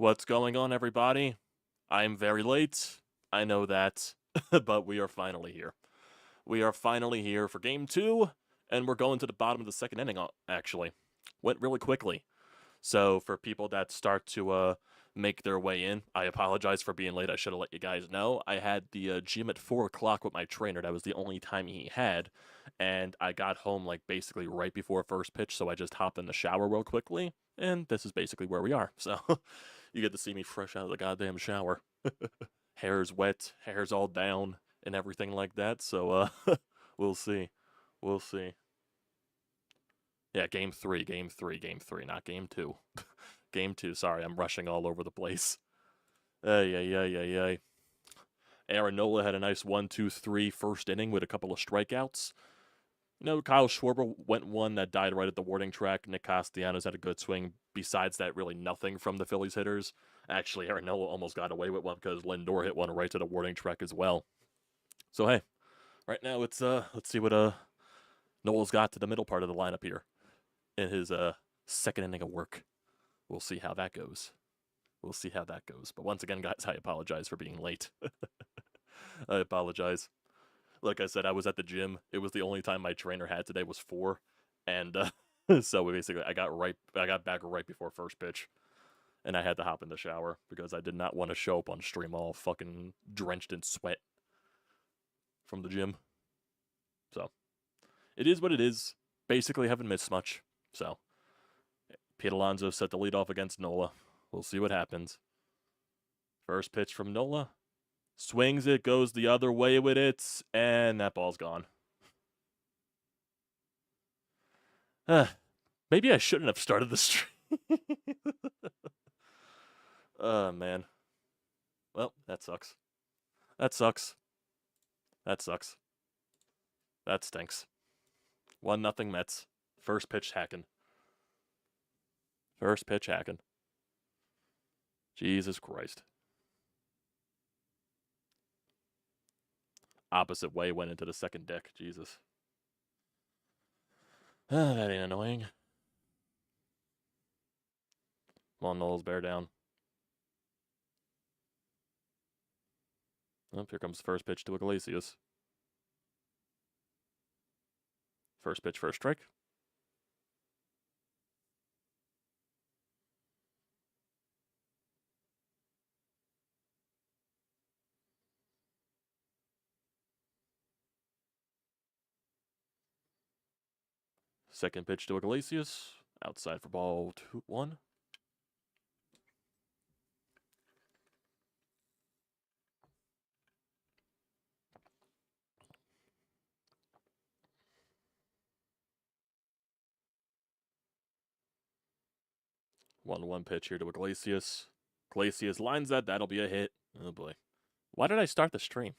What's going on, everybody? I'm very late. I know that, but we are finally here. We are finally here for Game 2, and we're going to the bottom of the second inning, actually. Went really quickly. So for people that start to make their way in, I apologize for being late. I should have let you guys know. I had the gym at 4 o'clock with my trainer. That was the only time he had, and I got home like basically right before first pitch, so I just hopped in the shower real quickly, and this is basically where we are. So you get to see me fresh out of the goddamn shower. Hair's wet, hair's all down, and everything like that, so we'll see. We'll see. Yeah, game 3, not game 2. Game 2, sorry, I'm rushing all over the place. Ay. Aaron Nola had a nice 1-2-3 first inning with a couple of strikeouts. You know, Kyle Schwarber went one that died right at the warning track. Nick Castellanos had a good swing. Besides that, really nothing from the Phillies hitters. Actually, Aaron Nola almost got away with one because Lindor hit one right to the warning track as well. So, hey, right now it's, let's see what Nola's got to the middle part of the lineup here in his second inning of work. We'll see how that goes. But once again, guys, I apologize for being late. I apologize. Like I said, I was at the gym. It was the only time my trainer had today was 4, and so basically I got back right before first pitch, and I had to hop in the shower because I did not want to show up on stream all fucking drenched in sweat from the gym. So it is what it is. Basically, haven't missed much. So Pete Alonso set the lead off against Nola. We'll see what happens. First pitch from Nola. Swings it, goes the other way with it, and that ball's gone. Maybe I shouldn't have started the stream. Oh, man. Well, that sucks. That stinks. 1-0 Mets. First pitch hacking. Jesus Christ. Opposite way went into the second deck. Jesus. That ain't annoying. Come on, Knowles, bear down. Oh, here comes the first pitch to Iglesias. First pitch, first strike. Second pitch to Iglesias. Outside for ball 2-1. One pitch here to Iglesias. Iglesias lines that. That'll be a hit. Oh, boy. Why did I start the stream?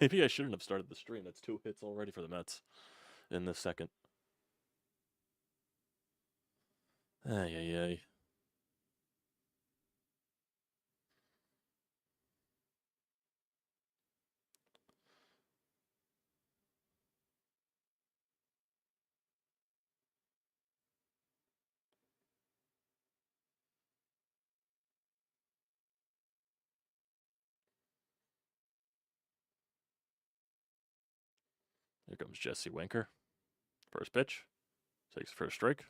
Maybe I shouldn't have started the stream. That's 2 hits already for the Mets in the second. Ay. Here comes Jesse Winker. First pitch. Takes first strike.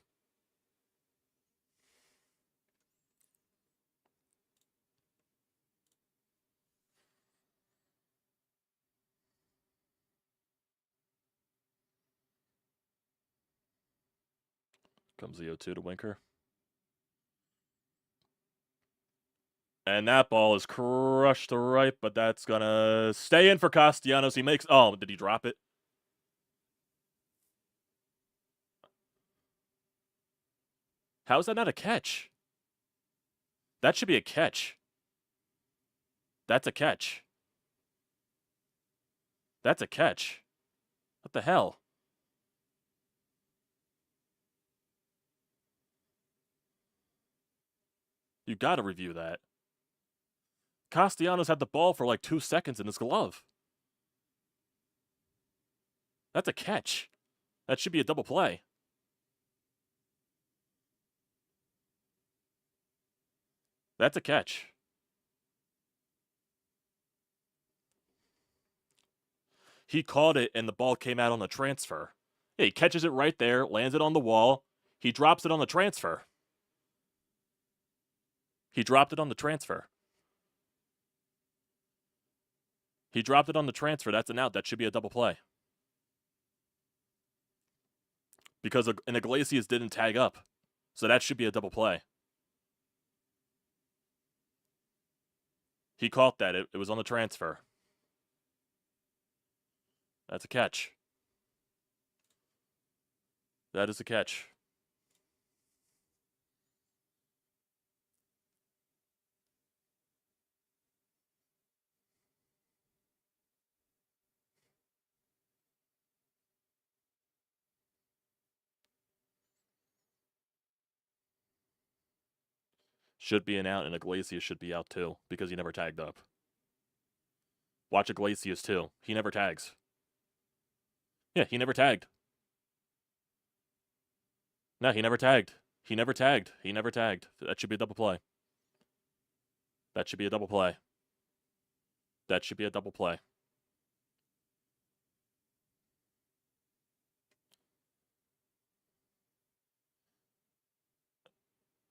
Comes the 0-2 to Winker. And that ball is crushed to right, but that's gonna stay in for Castellanos. He makes... Oh, did he drop it? How is that not a catch? That should be a catch. That's a catch. That's a catch. What the hell? You gotta review that. Castellanos had the ball for like 2 seconds in his glove. That's a catch. That should be a double play. That's a catch. He caught it, and the ball came out on the transfer. Yeah, he catches it right there, lands it on the wall. He drops it on the transfer. He dropped it on the transfer. He dropped it on the transfer. That's an out. That should be a double play. Because an Iglesias didn't tag up. So that should be a double play. He caught that. It was on the transfer. That's a catch. That is a catch. Should be an out, and Iglesias should be out too, because he never tagged up. Watch Iglesias too. He never tags. Yeah, he never tagged. No, he never tagged. He never tagged. He never tagged. That should be a double play. That should be a double play. That should be a double play.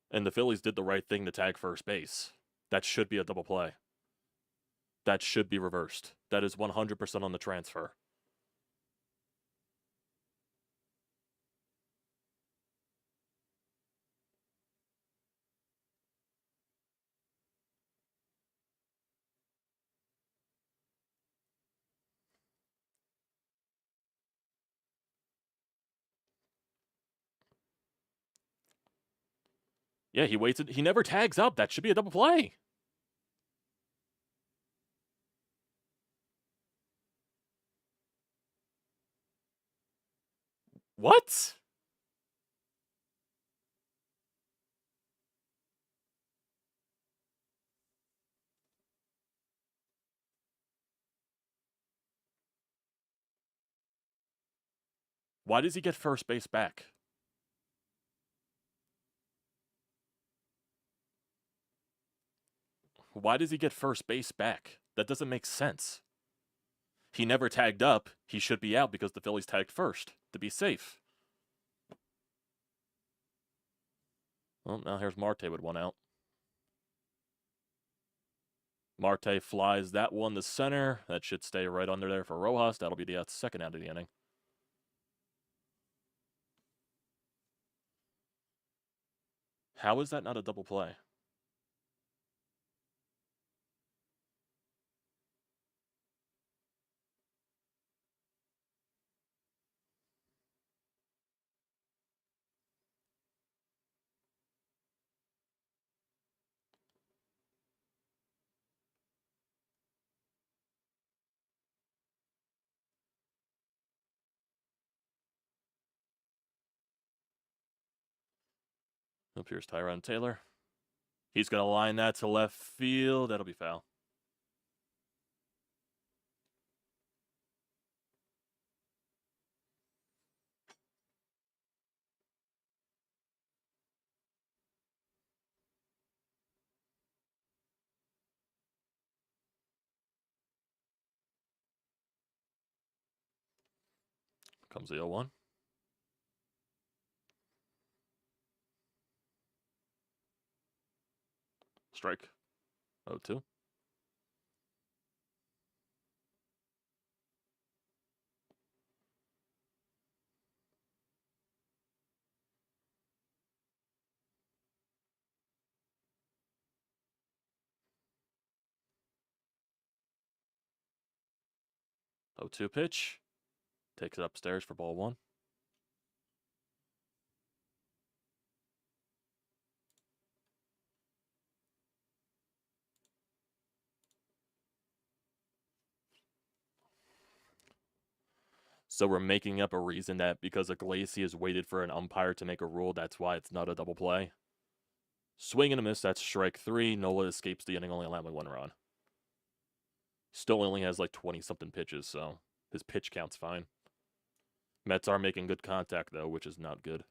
And the Phillies did the right thing to tag first base. That should be a double play. That should be reversed. That is 100% on the transfer. Yeah, he waits. He never tags up. That should be a double play. What? Why does he get first base back? Why does he get first base back? That doesn't make sense. He never tagged up. He should be out because the Phillies tagged first to be safe. Well, now here's Marte with one out. Marte flies that one to center. That should stay right under there for Rojas. That'll be the second out of the inning. How is that not a double play? Up here's Tyrone Taylor. He's going to line that to left field. That'll be foul. Comes the 0-1. Strike. 0-2. Oh, 2 pitch. Takes it upstairs for ball 1. So we're making up a reason that because Iglesias waited for an umpire to make a rule, that's why it's not a double play. Swing and a miss, that's strike 3. Nola escapes the inning, only allowing 1 run. Still only has like 20-something pitches, so his pitch count's fine. Mets are making good contact, though, which is not good.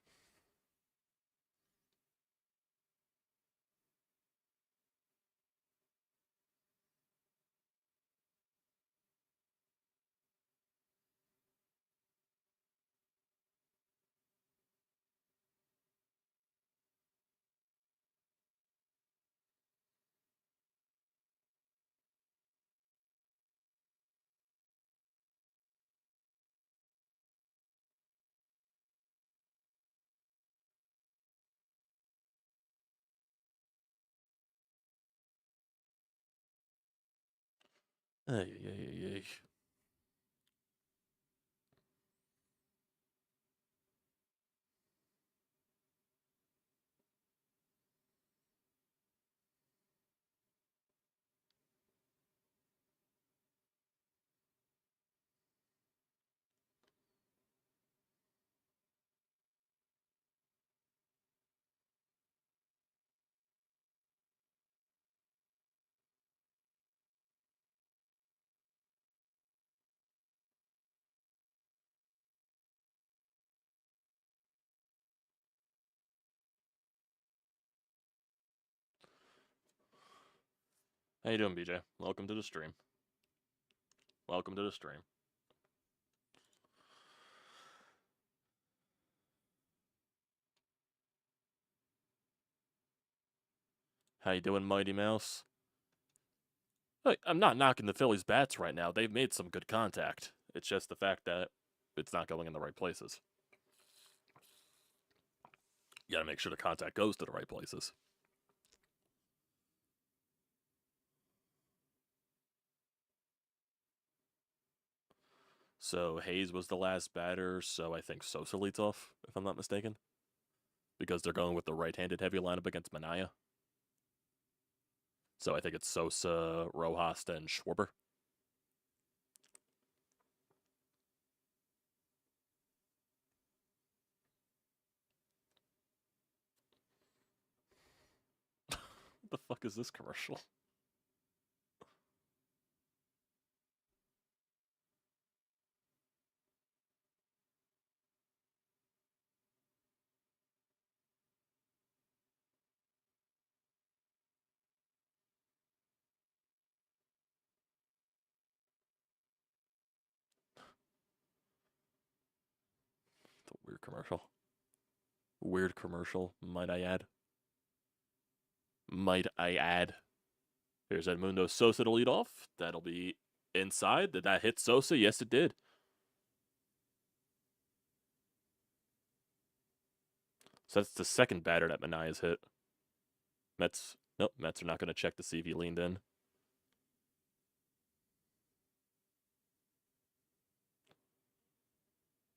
Ay, ay, ay, ay. How you doing, BJ? Welcome to the stream. Welcome to the stream. How you doing, Mighty Mouse? Look, I'm not knocking the Phillies' bats right now. They've made some good contact. It's just the fact that it's not going in the right places. You gotta make sure the contact goes to the right places. So Hayes was the last batter, so I think Sosa leads off, if I'm not mistaken. Because they're going with the right-handed heavy lineup against Manaea. So I think it's Sosa, Rojas, and Schwarber. What the fuck is this commercial? It's a weird commercial. Weird commercial, might I add. Might I add. Here's Edmundo Sosa to lead off. That'll be inside. Did that hit Sosa? Yes, it did. So that's the second batter that Manaea's hit. Mets are not going to check to see if he leaned in.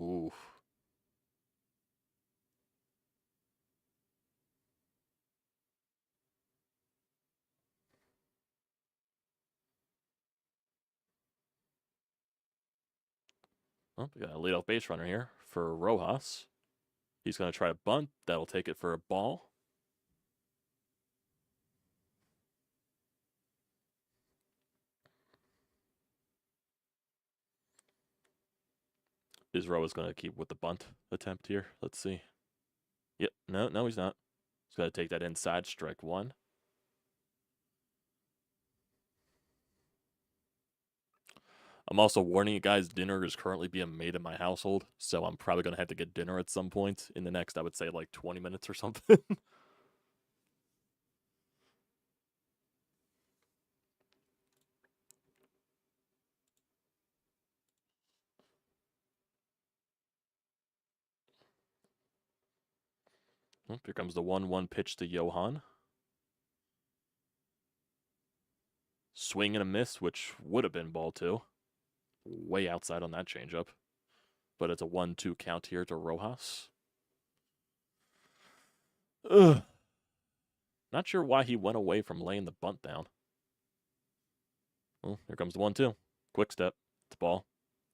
Ooh. Well, we got a leadoff base runner here for Rojas. He's going to try to bunt. That'll take it for a ball. Is Rojas going to keep with the bunt attempt here? Let's see. Yep. No, he's not. He's going to take that inside, strike one. I'm also warning you guys, dinner is currently being made in my household, so I'm probably going to have to get dinner at some point in the next, I would say, like 20 minutes or something. Oh, here comes the 1-1 pitch to Johan. Swing and a miss, which would have been ball two. Way outside on that changeup. But it's a 1-2 count here to Rojas. Ugh. Not sure why he went away from laying the bunt down. Well, here comes the 1-2. Quick step. It's ball.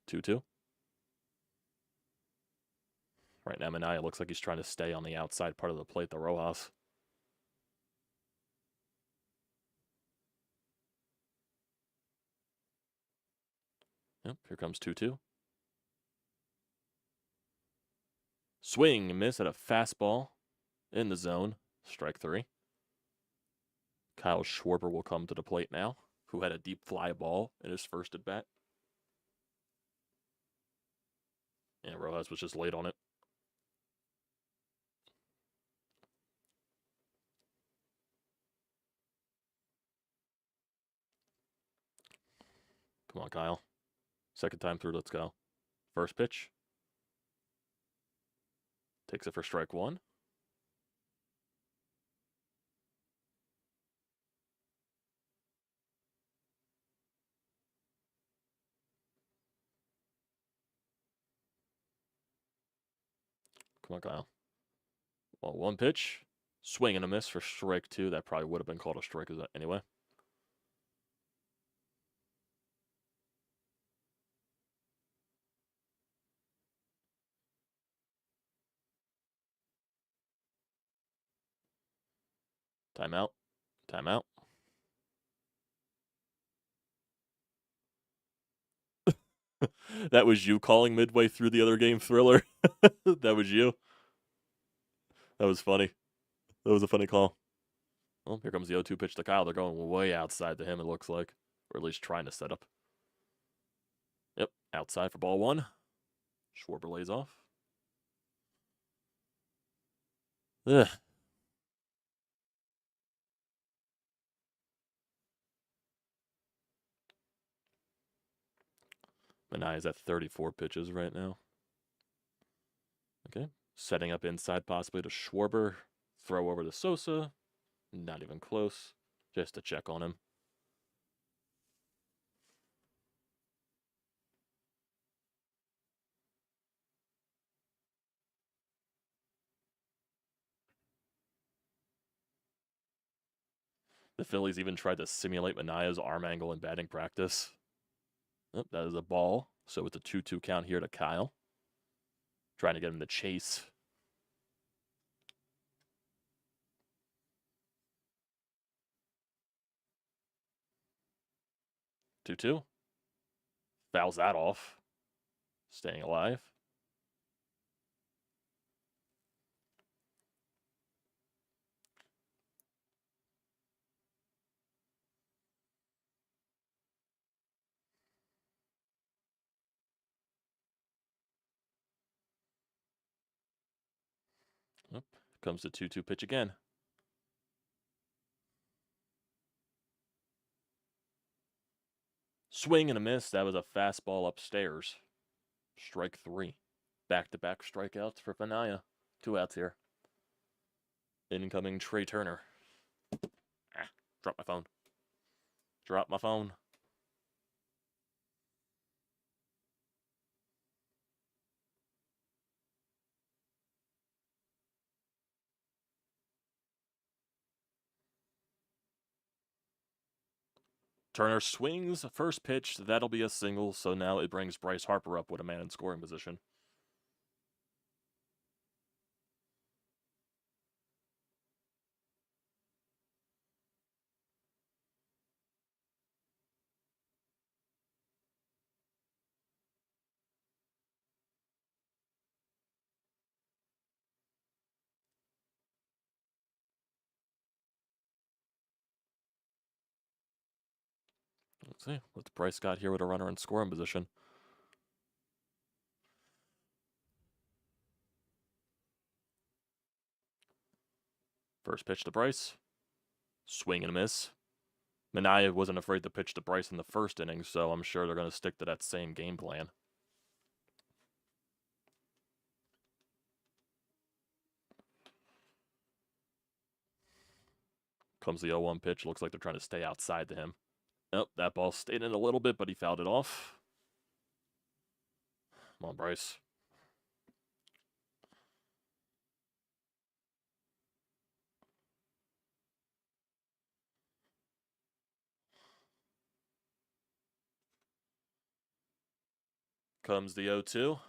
2-2. Right now, Manaea looks like he's trying to stay on the outside part of the plate, the Rojas. Yep, here comes 2-2. Swing and miss at a fastball in the zone. Strike three. Kyle Schwarber will come to the plate now, who had a deep fly ball in his first at bat. And Rojas was just late on it. Come on, Kyle. Second time through, let's go. First pitch. Takes it for strike one. Come on, Kyle. Well, 1 pitch. Swing and a miss for strike 2. That probably would have been called a strike anyway. Timeout. Timeout. That was you calling midway through the other game, Thriller. That was you. That was funny. That was a funny call. Well, here comes the 0-2 pitch to Kyle. They're going way outside to him, it looks like. Or at least trying to set up. Yep, outside for ball 1. Schwarber lays off. Ugh. Manaea's at 34 pitches right now. Okay, setting up inside possibly to Schwarber. Throw over to Sosa. Not even close. Just to check on him. The Phillies even tried to simulate Manaea's arm angle in batting practice. Oh, that is a ball. So it's a 2-2 count here to Kyle. Trying to get him to chase. 2-2. Fouls that off. Staying alive. Oh, comes the 2-2 pitch again. Swing and a miss. That was a fastball upstairs. Strike 3. Back-to-back strikeouts for Manaea. 2 outs here. Incoming Trey Turner. Drop my phone. Drop my phone. Turner swings. First pitch. That'll be a single. So now it brings Bryce Harper up with a man in scoring position. Let's see what Bryce got here with a runner in scoring position. First pitch to Bryce. Swing and a miss. Manaea wasn't afraid to pitch to Bryce in the first inning, so I'm sure they're going to stick to that same game plan. Comes the 0-1 pitch. Looks like they're trying to stay outside to him. Nope, that ball stayed in a little bit, but he fouled it off. Come on, Bryce. Comes the 0-2.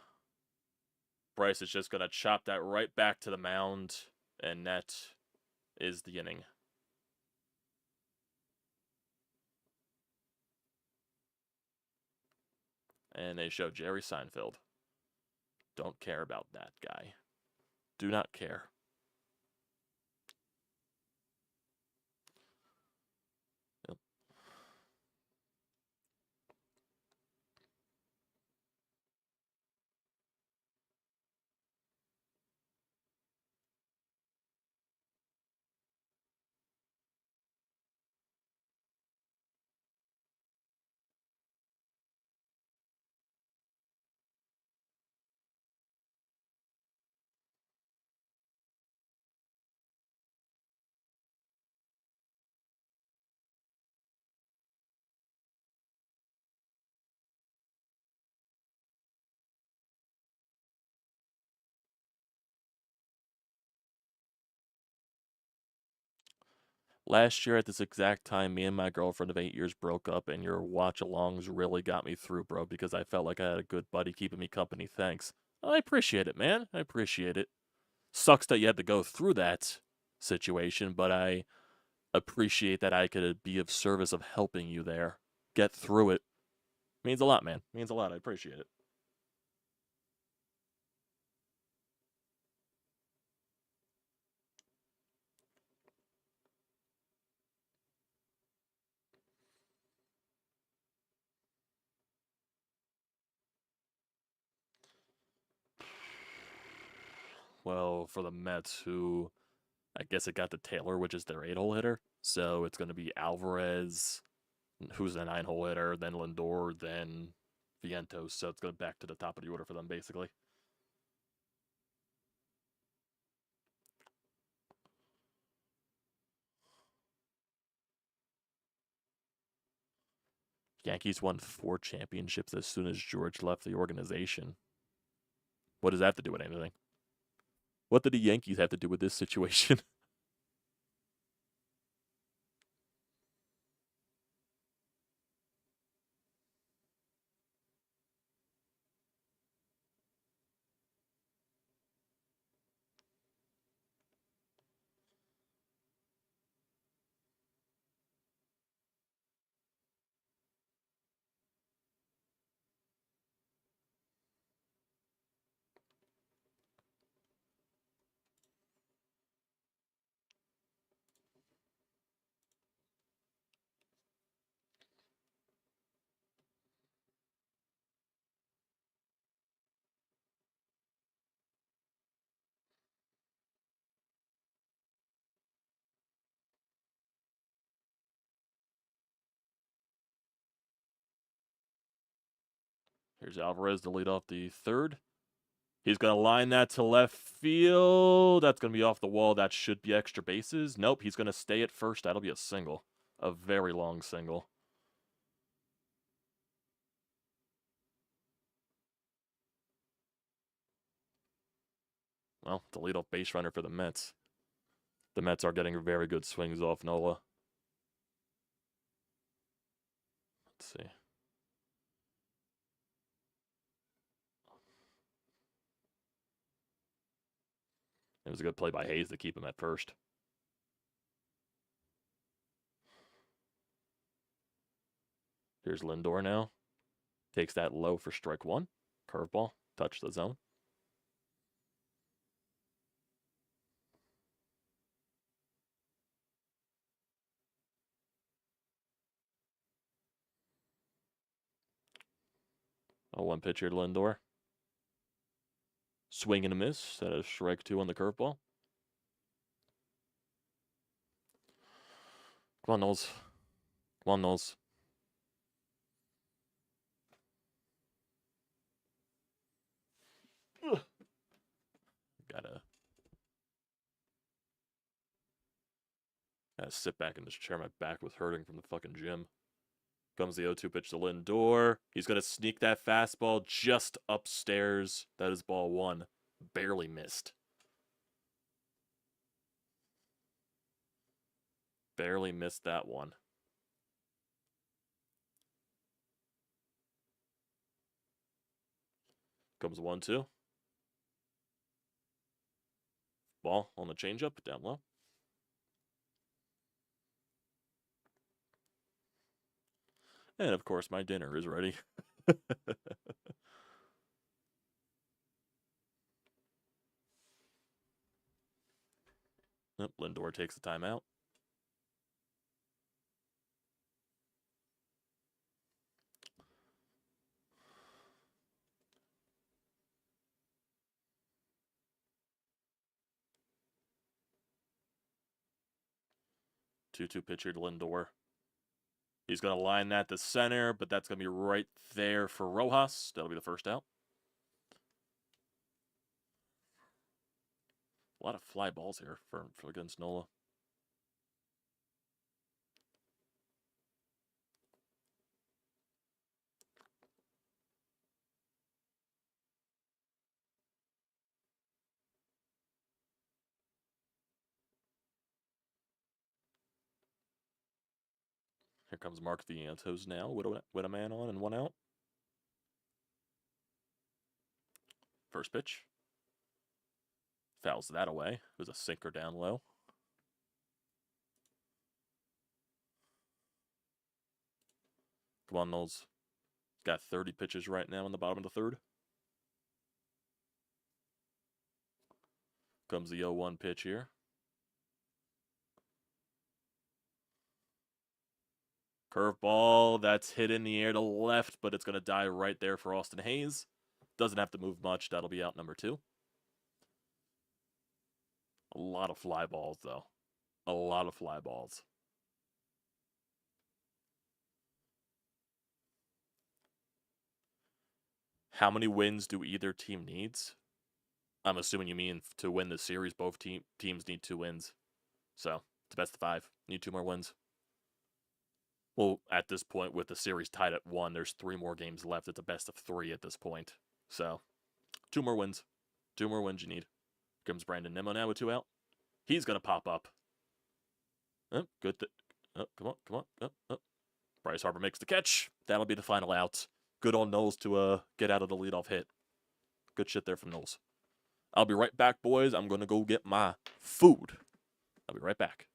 Bryce is just going to chop that right back to the mound, and that is the inning. And they show Jerry Seinfeld. Don't care about that guy. Do not care. Last year at this exact time, me and my girlfriend of 8 years broke up, and your watch-alongs really got me through, bro, because I felt like I had a good buddy keeping me company. Thanks. I appreciate it, man. I appreciate it. Sucks that you had to go through that situation, but I appreciate that I could be of service of helping you there. Get through it. Means a lot, man. Means a lot. I appreciate it. Well, for the Mets, who I guess it got to Taylor, which is their 8-hole hitter. So it's going to be Alvarez, who's the 9-hole hitter, then Lindor, then Vientos. So it's going back to the top of the order for them, basically. Yankees won 4 championships as soon as George left the organization. What does that have to do with anything? What did the Yankees have to do with this situation? Here's Alvarez to lead off the third. He's going to line that to left field. That's going to be off the wall. That should be extra bases. Nope, he's going to stay at first. That'll be a single. A very long single. Well, the leadoff base runner for the Mets. The Mets are getting very good swings off Nola. Let's see. It was a good play by Hayes to keep him at first. Here's Lindor now. Takes that low for strike one. Curveball. Touch the zone. A 1 pitcher to Lindor. Swing and a miss. That is strike 2 on the curveball. Come on, Knowles. Come on, Knowles. Gotta sit back in this chair. My back was hurting from the fucking gym. Comes the 0-2 pitch to Lindor. He's going to sneak that fastball just upstairs. That is ball 1. Barely missed. Barely missed that one. Comes 1-2. Ball on the changeup, down low. And of course, my dinner is ready. Yep, Lindor takes the timeout. Two pitcher to Lindor. He's going to line that to center, but that's going to be right there for Rojas. That'll be the first out. A lot of fly balls here for against Nola. Here comes Mark Vientos now with a man on and 1 out. First pitch. Fouls that away. It was a sinker down low. Come on, Knowles. Got 30 pitches right now in the bottom of the third. Comes the 0-1 pitch here. Curveball, that's hit in the air to left, but it's going to die right there for Austin Hayes. Doesn't have to move much. That'll be out number 2. A lot of fly balls, though. A lot of fly balls. How many wins do either team needs? I'm assuming you mean to win the series, both teams need 2 wins. So, it's best of 5. Need 2 more wins. Well, at this point, with the series tied at 1, there's 3 more games left. It's a best of 3 at this point. So, 2 more wins. 2 more wins you need. Comes Brandon Nimmo now with 2 out. He's going to pop up. Oh, good. Come on. Bryce Harper makes the catch. That'll be the final out. Good on Knowles to get out of the leadoff hit. Good shit there from Knowles. I'll be right back, boys. I'm going to go get my food. I'll be right back.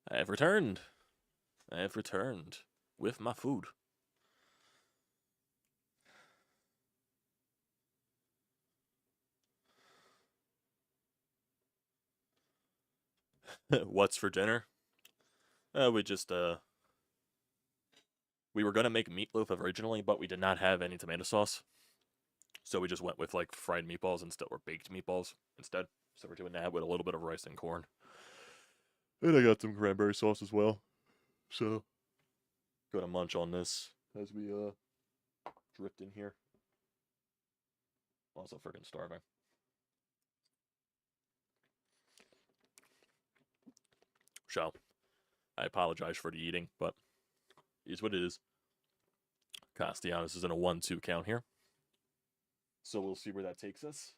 I have returned. With my food. What's for dinner? We were gonna make meatloaf originally, but we did not have any tomato sauce. So we just went with like fried meatballs instead, or baked meatballs instead. So we're doing that with a little bit of rice and corn. And I got some cranberry sauce as well. So gonna munch on this as we drift in here. Also freaking starving. So I apologize for the eating, but it is what it is. Castellanos is in a 1-2 count here. So we'll see where that takes us.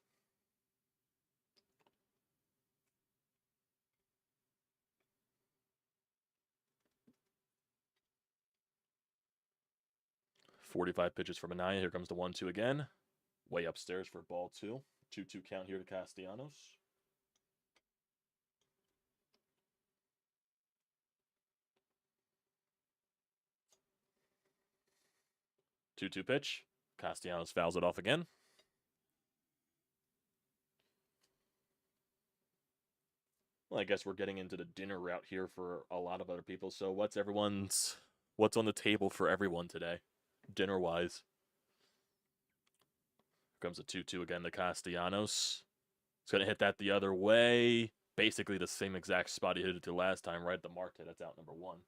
.45 pitches from Anaya. Here comes the 1-2 again. Way upstairs for ball 2. 2-2 count here to Castellanos. Two pitch. Castellanos fouls it off again. Well, I guess we're getting into the dinner route here for a lot of other people. So what's on the table for everyone today, dinner-wise? Here comes a 2-2 again to Castellanos. It's going to hit that the other way. Basically the same exact spot he hit it to last time, right at the Marte. That's out number 1.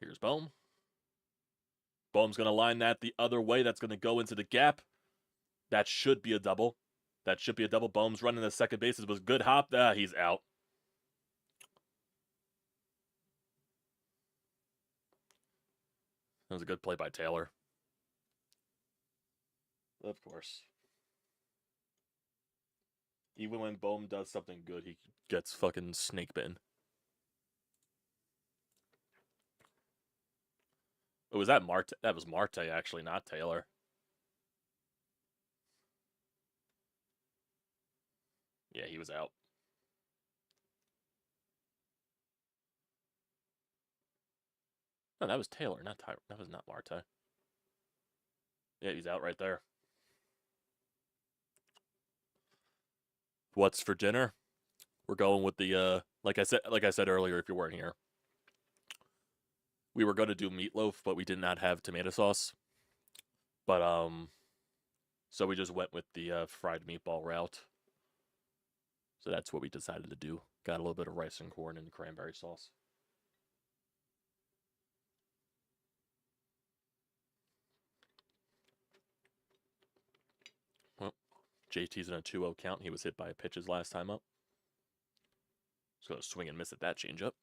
Here's Bohm. Bohm's going to line that the other way. That's going to go into the gap. That should be a double. Bohm's running the second bases. Was good hop. He's out. That was a good play by Taylor. Of course. Even when Bohm does something good, he gets fucking snake bitten. Oh, was that Marte? That was Marte, actually, not Taylor. Yeah, he was out. No, that was Taylor, not Tyler. That was not Marte. Yeah, he's out right there. What's for dinner? We're going with the like I said earlier, if you weren't here. We were going to do meatloaf, but we did not have tomato sauce. But so we just went with the fried meatball route. So that's what we decided to do. Got a little bit of rice and corn and cranberry sauce. Well, JT's in a 2-0 count. He was hit by a pitches last time up. Just going to swing and miss at that changeup.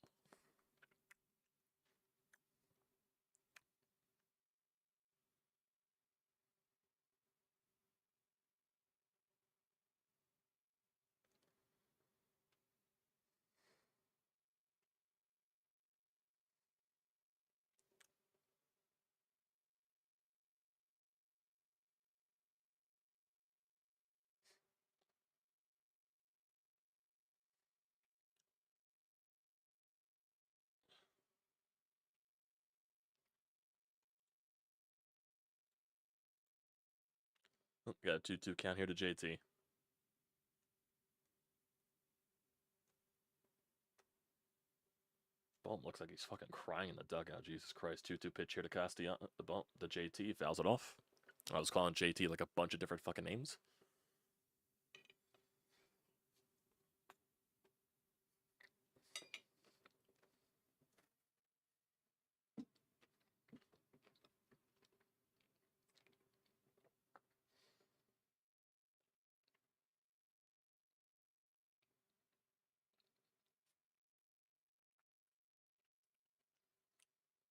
Oh, got a 2-2 count here to JT. Bohm looks like he's fucking crying in the dugout. Jesus Christ. 2-2 pitch here to Castellanos. The JT fouls it off. I was calling JT like a bunch of different fucking names.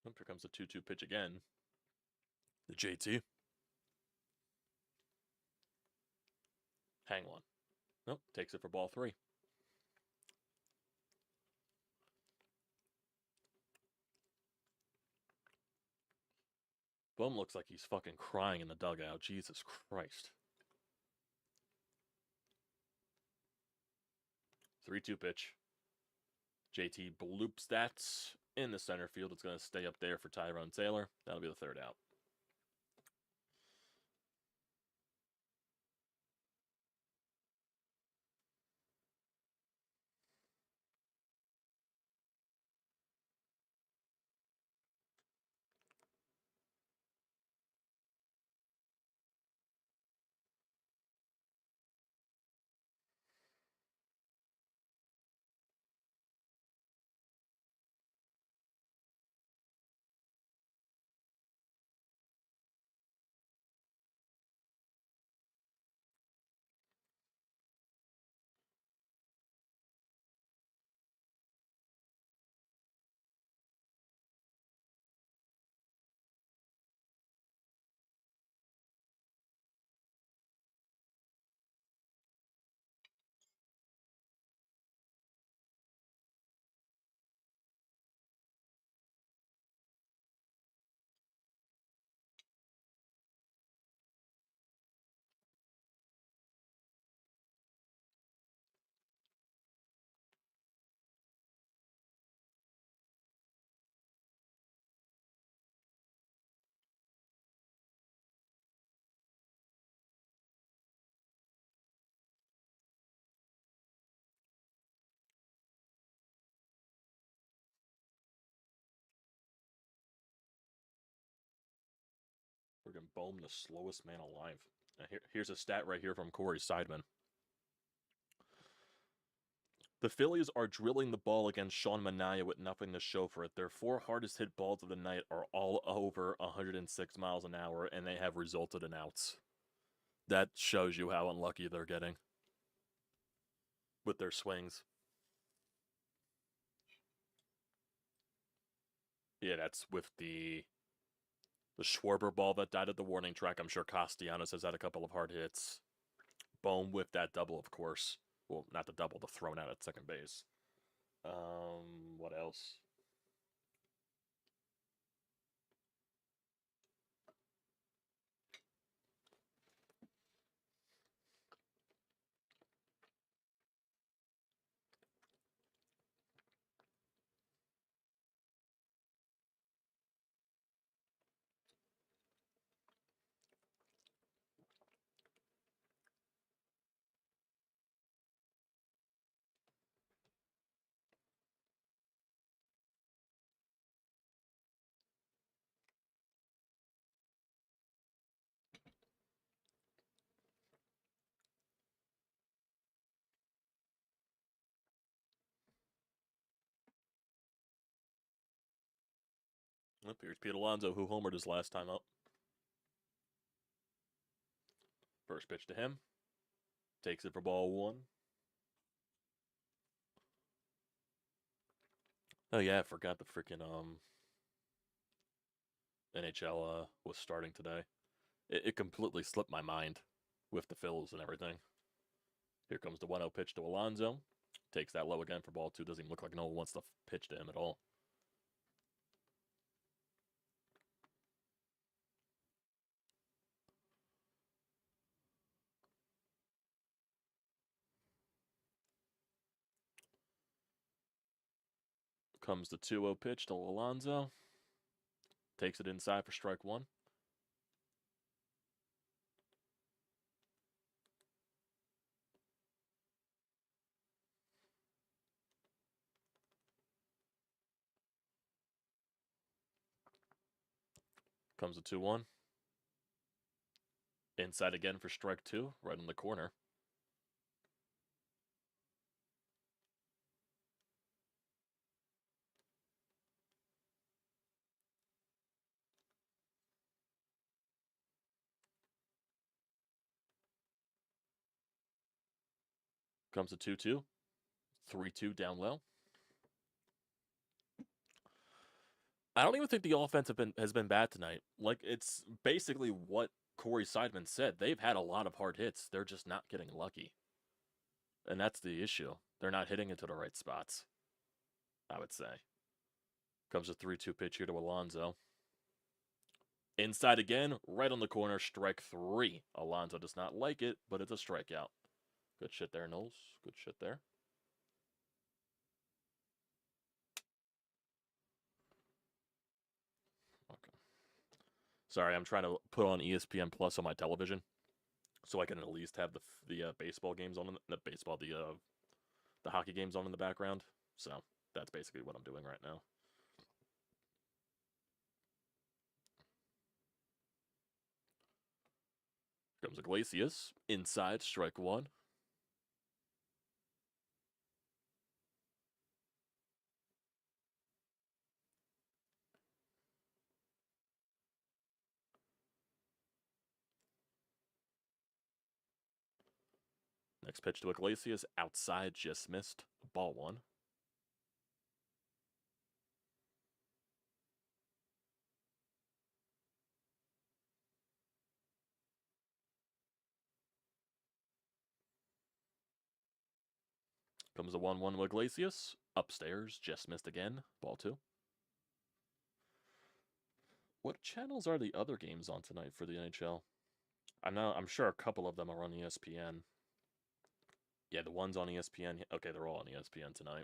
Oh, here comes the 2-2 pitch again. The JT. Hang one. Nope, takes it for ball 3. Bohm looks like he's fucking crying in the dugout. Jesus Christ. 3-2 pitch. JT bloops that in the center field. It's going to stay up there for Tyrone Taylor. That'll be the third out. We're going to Bohm, the slowest man alive. Here's a stat right here from Corey Seidman. The Phillies are drilling the ball against Sean Manaea with nothing to show for it. Their 4 hardest hit balls of the night are all over 106 miles an hour, and they have resulted in outs. That shows you how unlucky they're getting with their swings. Yeah, that's with the Schwarber ball that died at the warning track. I'm sure Castellanos has had a couple of hard hits. Bohm with that double, of course. Well, not the double, the thrown out at second base. What else? Here's Pete Alonso, who homered his last time up. First pitch to him. Takes it for ball 1. Oh yeah, I forgot the freaking NHL was starting today. It completely slipped my mind with the Phils and everything. Here comes the 1-0 pitch to Alonso. Takes that low again for ball 2. Doesn't even look like no one wants to pitch to him at all. Comes the 2-0 pitch to Alonso. Takes it inside for strike 1. Comes the 2-1. Inside again for strike 2, right in the corner. Comes the 2-2. 3-2 down low. I don't even think the offense has been bad tonight. Like, it's basically what Corey Seidman said. They've had a lot of hard hits. They're just not getting lucky. And that's the issue. They're not hitting into the right spots, I would say. Comes a 3-2 pitch here to Alonso. Inside again, right on the corner, strike 3. Alonso does not like it, but it's a strikeout. Good shit there, Knowles. Good shit there. Sorry, I'm trying to put on ESPN Plus on my television, so I can at least have the baseball games on, the hockey games on in the background. So that's basically what I'm doing right now. Comes Iglesias, inside, strike one. Next pitch to Iglesias, outside, just missed. Ball one. Comes a 1-1 with Iglesias. Upstairs, just missed again. Ball two. What channels are the other games on tonight for the NHL? I'm sure a couple of them are on ESPN. Yeah, the ones on ESPN. Okay, they're all on ESPN tonight.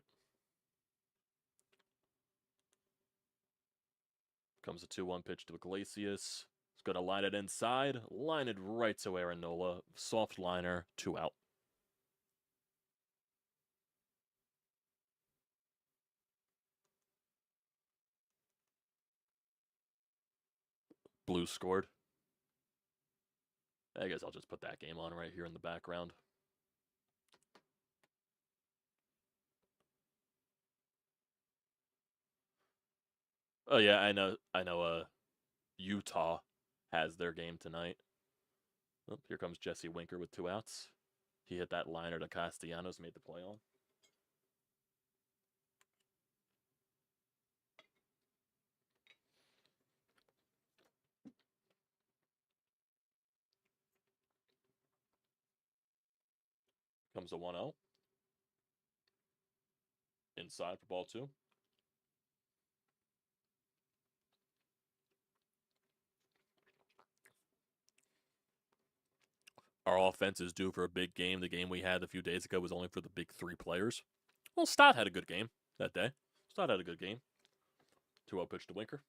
Comes a 2-1 pitch to Iglesias. He's going to line it inside. Line it right to Aaron Nola. Soft liner, 2 out. Blue scored. I guess I'll just put that game on right here in the background. Oh yeah, I know. Utah has their game tonight. Oh, here comes Jesse Winker with 2 outs. He hit that liner to Castellanos, made the play on. Comes a 1-0. Inside for ball two. Our offense is due for a big game. The game we had a few days ago was only for the big 3 players. Well, Stott had a good game that day. Stott had a good game. 2-0 pitch to Winker.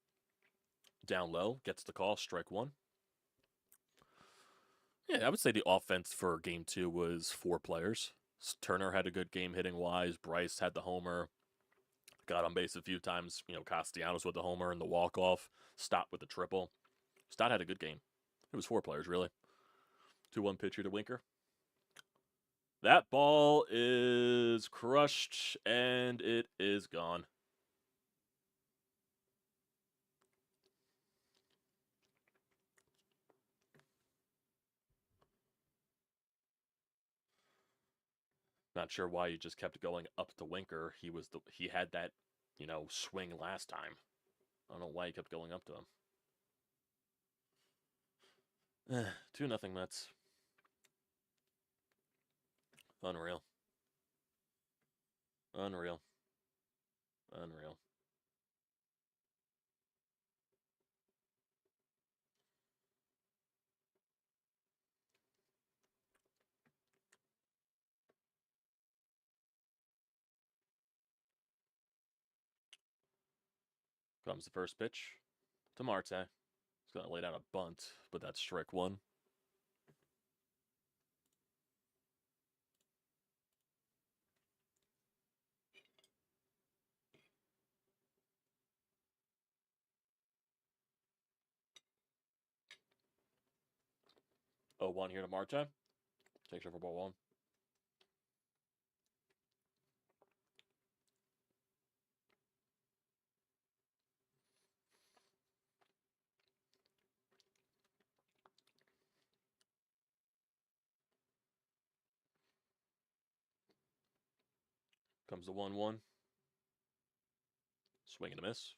Down low, gets the call, strike one. Yeah, I would say the offense for game 2 was 4 players. Turner had a good game hitting wise. Bryce had the homer. Got on base a few times. Castellanos with the homer and the walk-off. Stott with the triple. Stott had a good game. It was 4 players, really. 2-1 pitcher to Winker. That ball is crushed, and it is gone. Not sure why he just kept going up to Winker. He had that, swing last time. I don't know why he kept going up to him. 2-0 Mets. Unreal. Unreal. Unreal. Comes the first pitch to Marte. He's going to lay down a bunt, but that's strike one. Oh, 1 here to Marte. Takes over ball one. Comes the 1-1. Swing and a miss.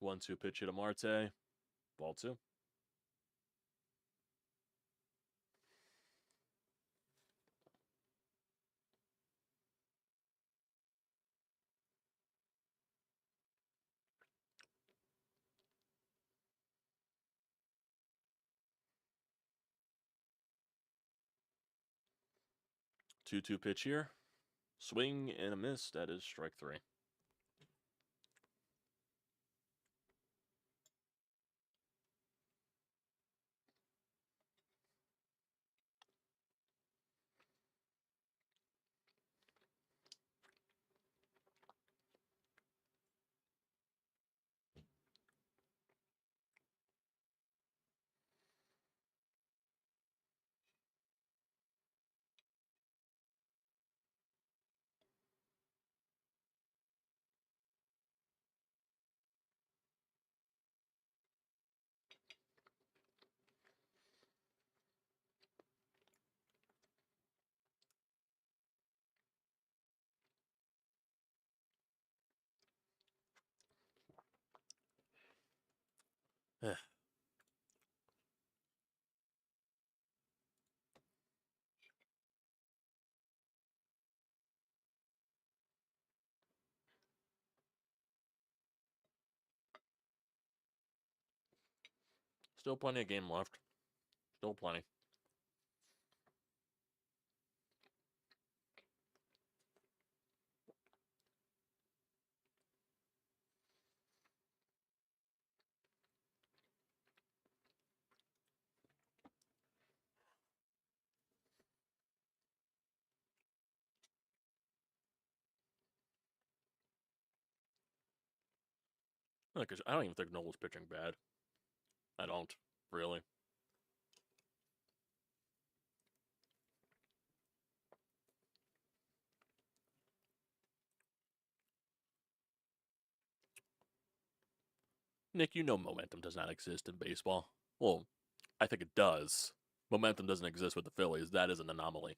One, two pitch to Marte. Ball two. 2-2 pitch here. Swing and a miss. That is strike 3. Still plenty of game left. Still plenty. Because I don't even think Noel's pitching bad. I don't, really. Nick, you know momentum does not exist in baseball. Well, I think it does. Momentum doesn't exist with the Phillies. That is an anomaly.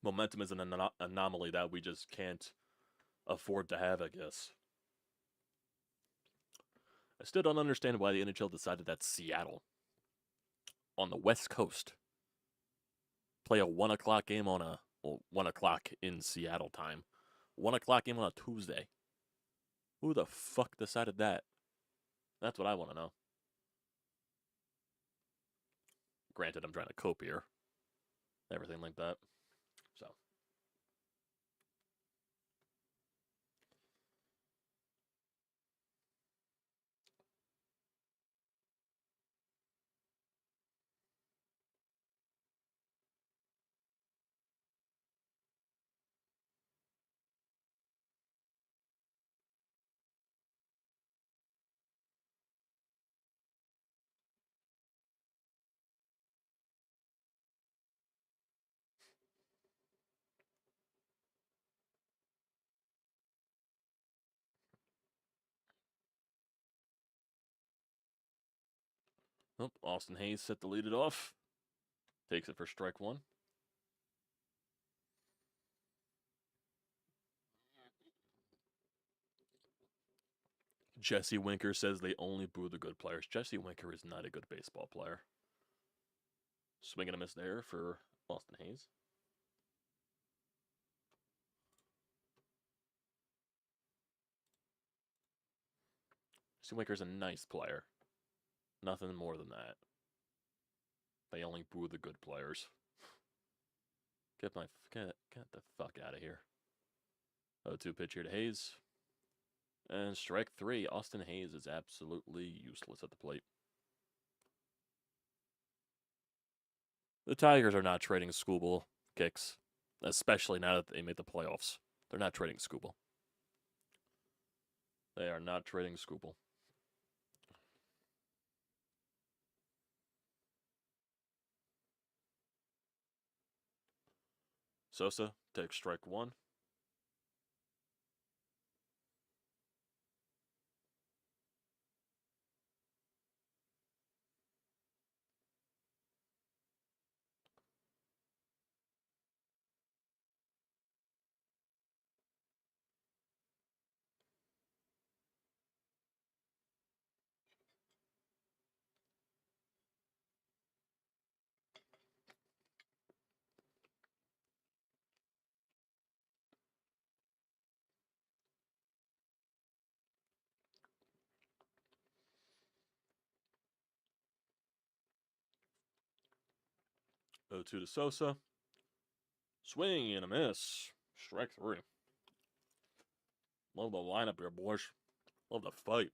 Momentum is an anomaly that we just can't afford to have, I guess. I still don't understand why the NHL decided that Seattle, on the West Coast, play a 1 o'clock game on a, well, 1 o'clock in Seattle time. 1 o'clock game on a Tuesday. Who the fuck decided that? That's what I want to know. Granted, I'm trying to cope here. Everything like that. So. 'Oh, Austin Hayes set to lead it off. Takes it for strike 1. Jesse Winker says they only boo the good players. Jesse Winker is not a good baseball player. Swing and a miss there for Austin Hayes. Jesse Winker's a nice player. Nothing more than that. They only boo the good players. Get the fuck out of here. 0-2 pitch here to Hayes. And strike 3. Austin Hayes is absolutely useless at the plate. The Tigers are not trading Skubal kicks, especially now that they made the playoffs. They're not trading Skubal. They are not trading Skubal. Sosa takes strike 1. Oh, 2 to Sosa. Swing and a miss. Strike 3. Love the lineup here, boys. Love the fight.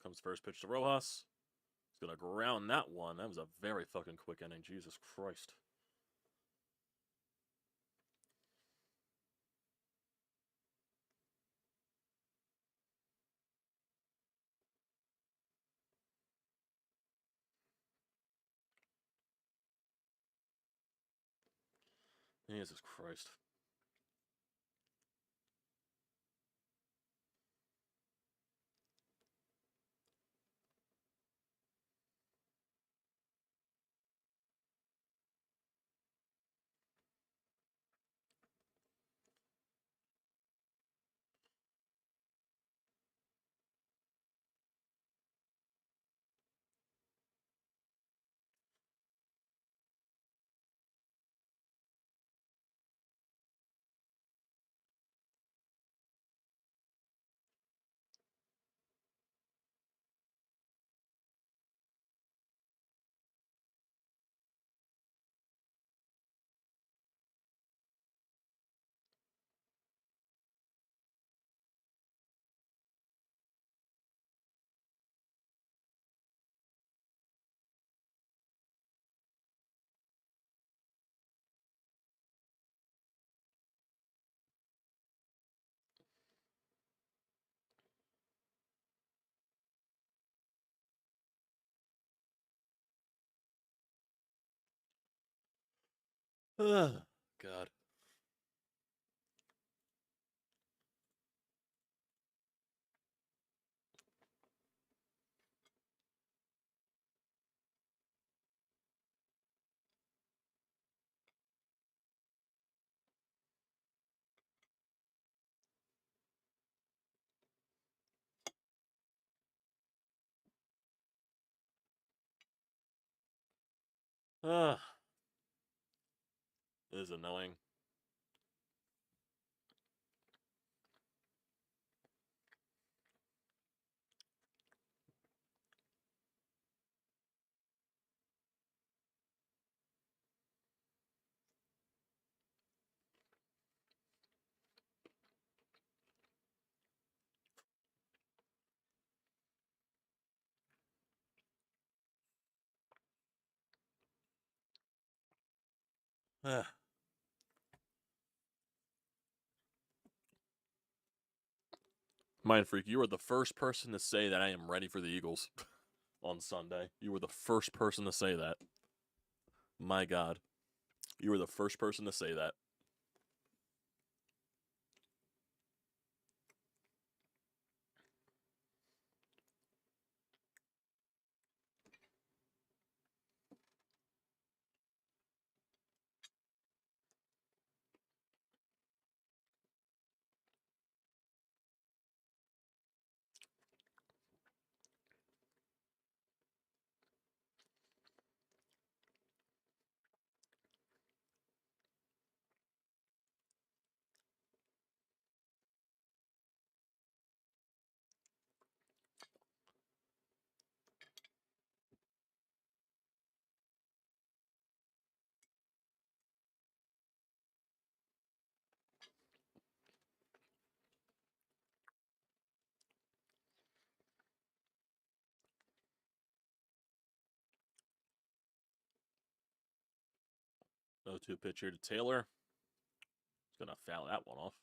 Comes first pitch to Rojas. He's going to ground that one. That was a very fucking quick inning. Jesus Christ. Jesus Christ. God. This is annoying. Mind Freak, you were the first person to say that I am ready for the Eagles on Sunday. You were the first person to say that. My God. You were the first person to say that. No 2 pitch here to Taylor. He's going to foul that one off.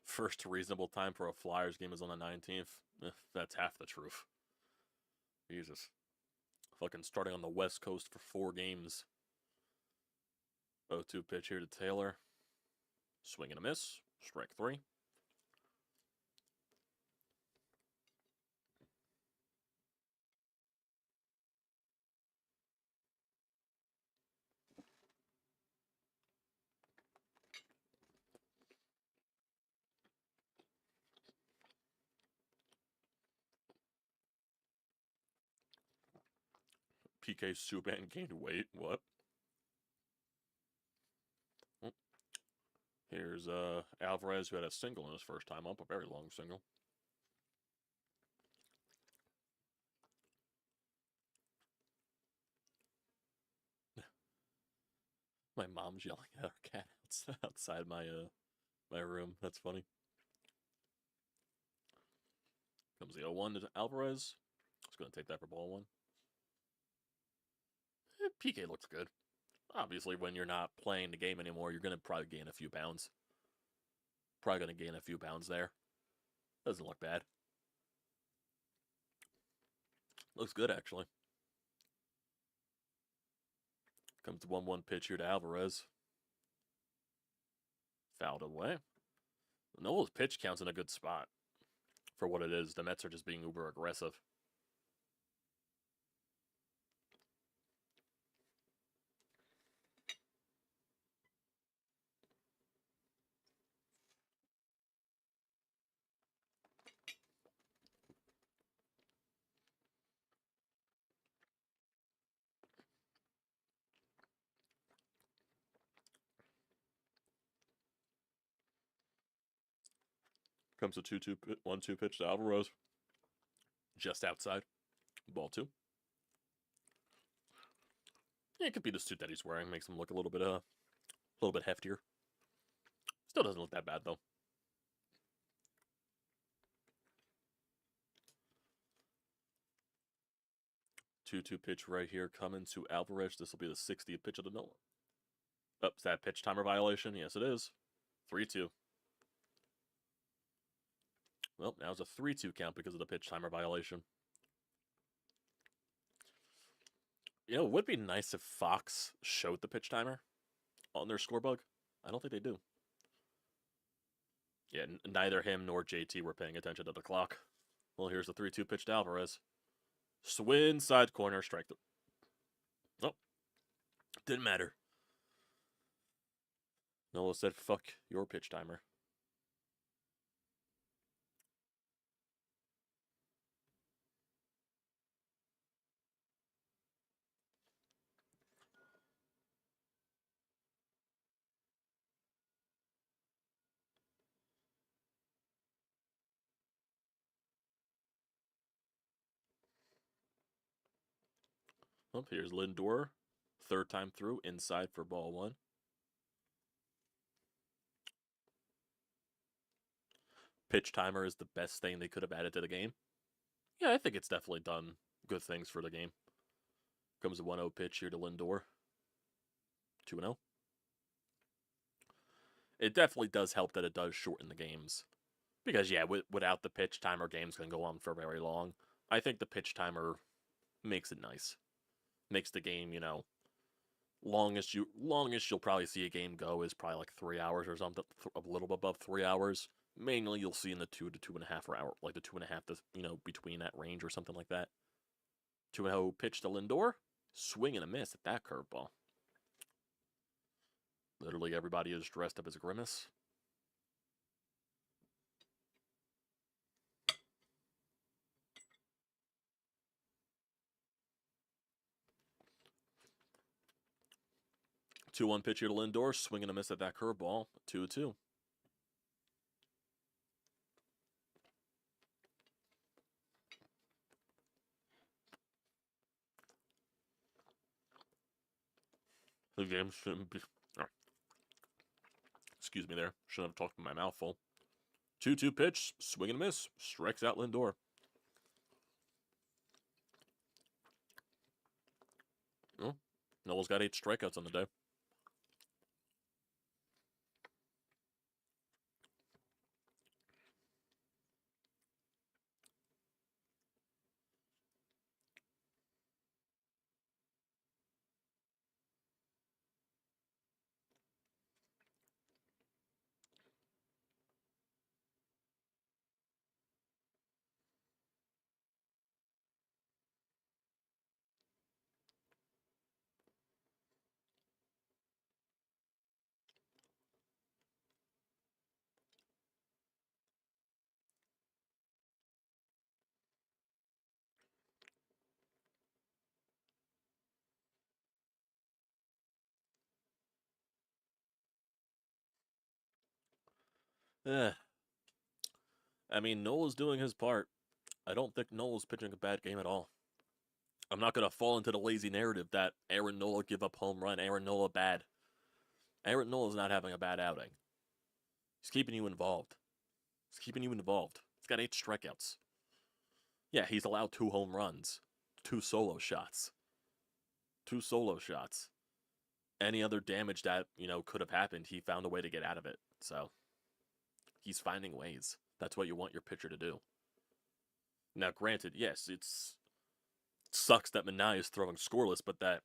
First reasonable time for a Flyers game is on the 19th. That's half the truth. Jesus. Fucking starting on the West Coast for 4 games. 0-2 pitch here to Taylor. Swing and a miss. Strike 3. PK Subban gained weight. What? Oh, here's Alvarez, who had a single in his first time up, a very long single. My mom's yelling at our cat outside my my room. That's funny. Comes the 0-1 to Alvarez. Just going to take that for ball one. PK looks good. Obviously, when you're not playing the game anymore, you're going to probably gain a few pounds. Probably going to gain a few pounds there. Doesn't look bad. Looks good, actually. Comes the 1-1 pitch here to Alvarez. Fouled away. Noel's pitch count's in a good spot for what it is. The Mets are just being uber aggressive. Comes a 1-2 pitch to Alvarez. Just outside. Ball two. Yeah, it could be the suit that he's wearing. Makes him look a little bit heftier. Still doesn't look that bad, though. 2-2 pitch right here coming to Alvarez. This will be the 60th pitch of the Nola. Oh, is that a pitch timer violation? Yes, it is. 3-2. Well, now it's a 3-2 count because of the pitch timer violation. You know, it would be nice if Fox showed the pitch timer on their scorebug. I don't think they do. Yeah, neither him nor JT were paying attention to the clock. Well, here's the 3-2 pitch to Alvarez. Swing, side corner, strike. Oh, didn't matter. Nola said, fuck your pitch timer. Oh, here's Lindor. Third time through, inside for ball one. Pitch timer is the best thing they could have added to the game. Yeah, I think it's definitely done good things for the game. Comes a 1-0 pitch here to Lindor. 2-0. It definitely does help that it does shorten the games. Because, yeah, without the pitch timer, games can go on for very long. I think the pitch timer makes it nice. Makes the game, you know, longest you'll probably see a game go is probably like 3 hours or something, a little above 3 hours. Mainly, you'll see in the 2 to 2.5 hour, like the 2.5 to, you know, between that range or something like that. 2-0 pitch to Lindor. Swing and a miss at that curveball. Literally everybody is dressed up as a Grimace. Two-one pitch here to Lindor. Swing and a miss at that curveball. 2-2. The game shouldn't be... Oh. Excuse me there. Shouldn't have talked with my mouth full. 2-2 pitch. Swing and a miss. Strikes out Lindor. Oh, Noel's got 8 strikeouts on the day. Eh. I mean, Nola's doing his part. I don't think Nola's pitching a bad game at all. I'm not going to fall into the lazy narrative that Aaron Nola give up home run, Aaron Nola bad. Aaron Nola's not having a bad outing. He's keeping you involved. He's keeping you involved. He's got 8 strikeouts. Yeah, he's allowed 2 home runs, 2 solo shots. 2 solo shots. Any other damage that, could have happened, he found a way to get out of it. So, he's finding ways. That's what you want your pitcher to do. Now, granted, yes, it sucks that Minaya is throwing scoreless, but I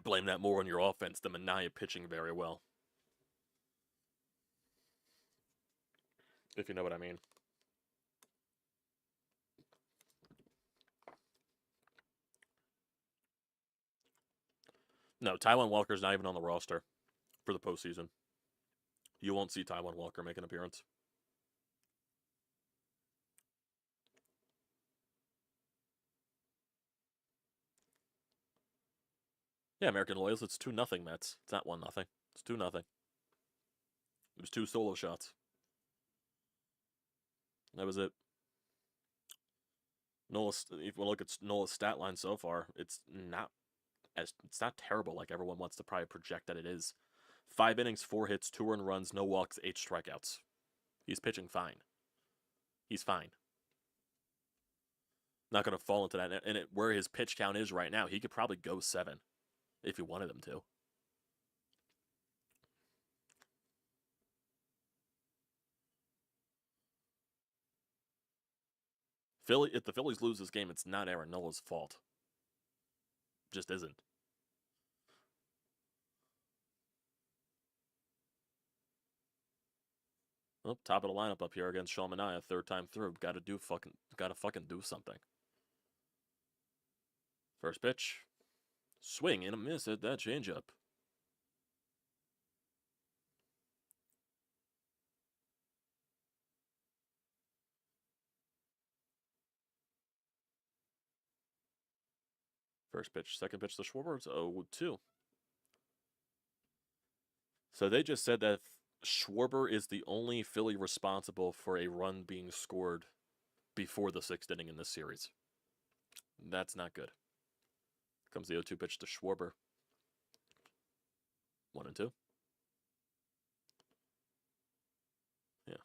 blame that more on your offense than Minaya pitching very well. If you know what I mean. No, Taijuan Walker's not even on the roster for the postseason. You won't see Taijuan Walker make an appearance. Yeah, American Loyals, it's 2-0 Mets. It's not 1-0. It's 2-0. It was 2 solo shots. That was it. If we look at Nola's stat line so far, it's not terrible like everyone wants to probably project that it is. 5 innings, 4 hits, 2 earned runs, no walks, 8 strikeouts. He's pitching fine. He's fine. Not going to fall into that. And where his pitch count is right now, he could probably go 7 if he wanted him to. If the Phillies lose this game, it's not Aaron Nola's fault. Just isn't. Oh, top of the lineup up here against Sean Manaea, 3rd time through. Gotta fucking do something. First pitch. Swing and a miss at that changeup. First pitch, second pitch to Schwarber. It's 0-2. So they just said that Schwarber is the only Philly responsible for a run being scored before the 6th inning in this series. That's not good. Comes the 0-2 pitch to Schwarber. 1-2. Yeah.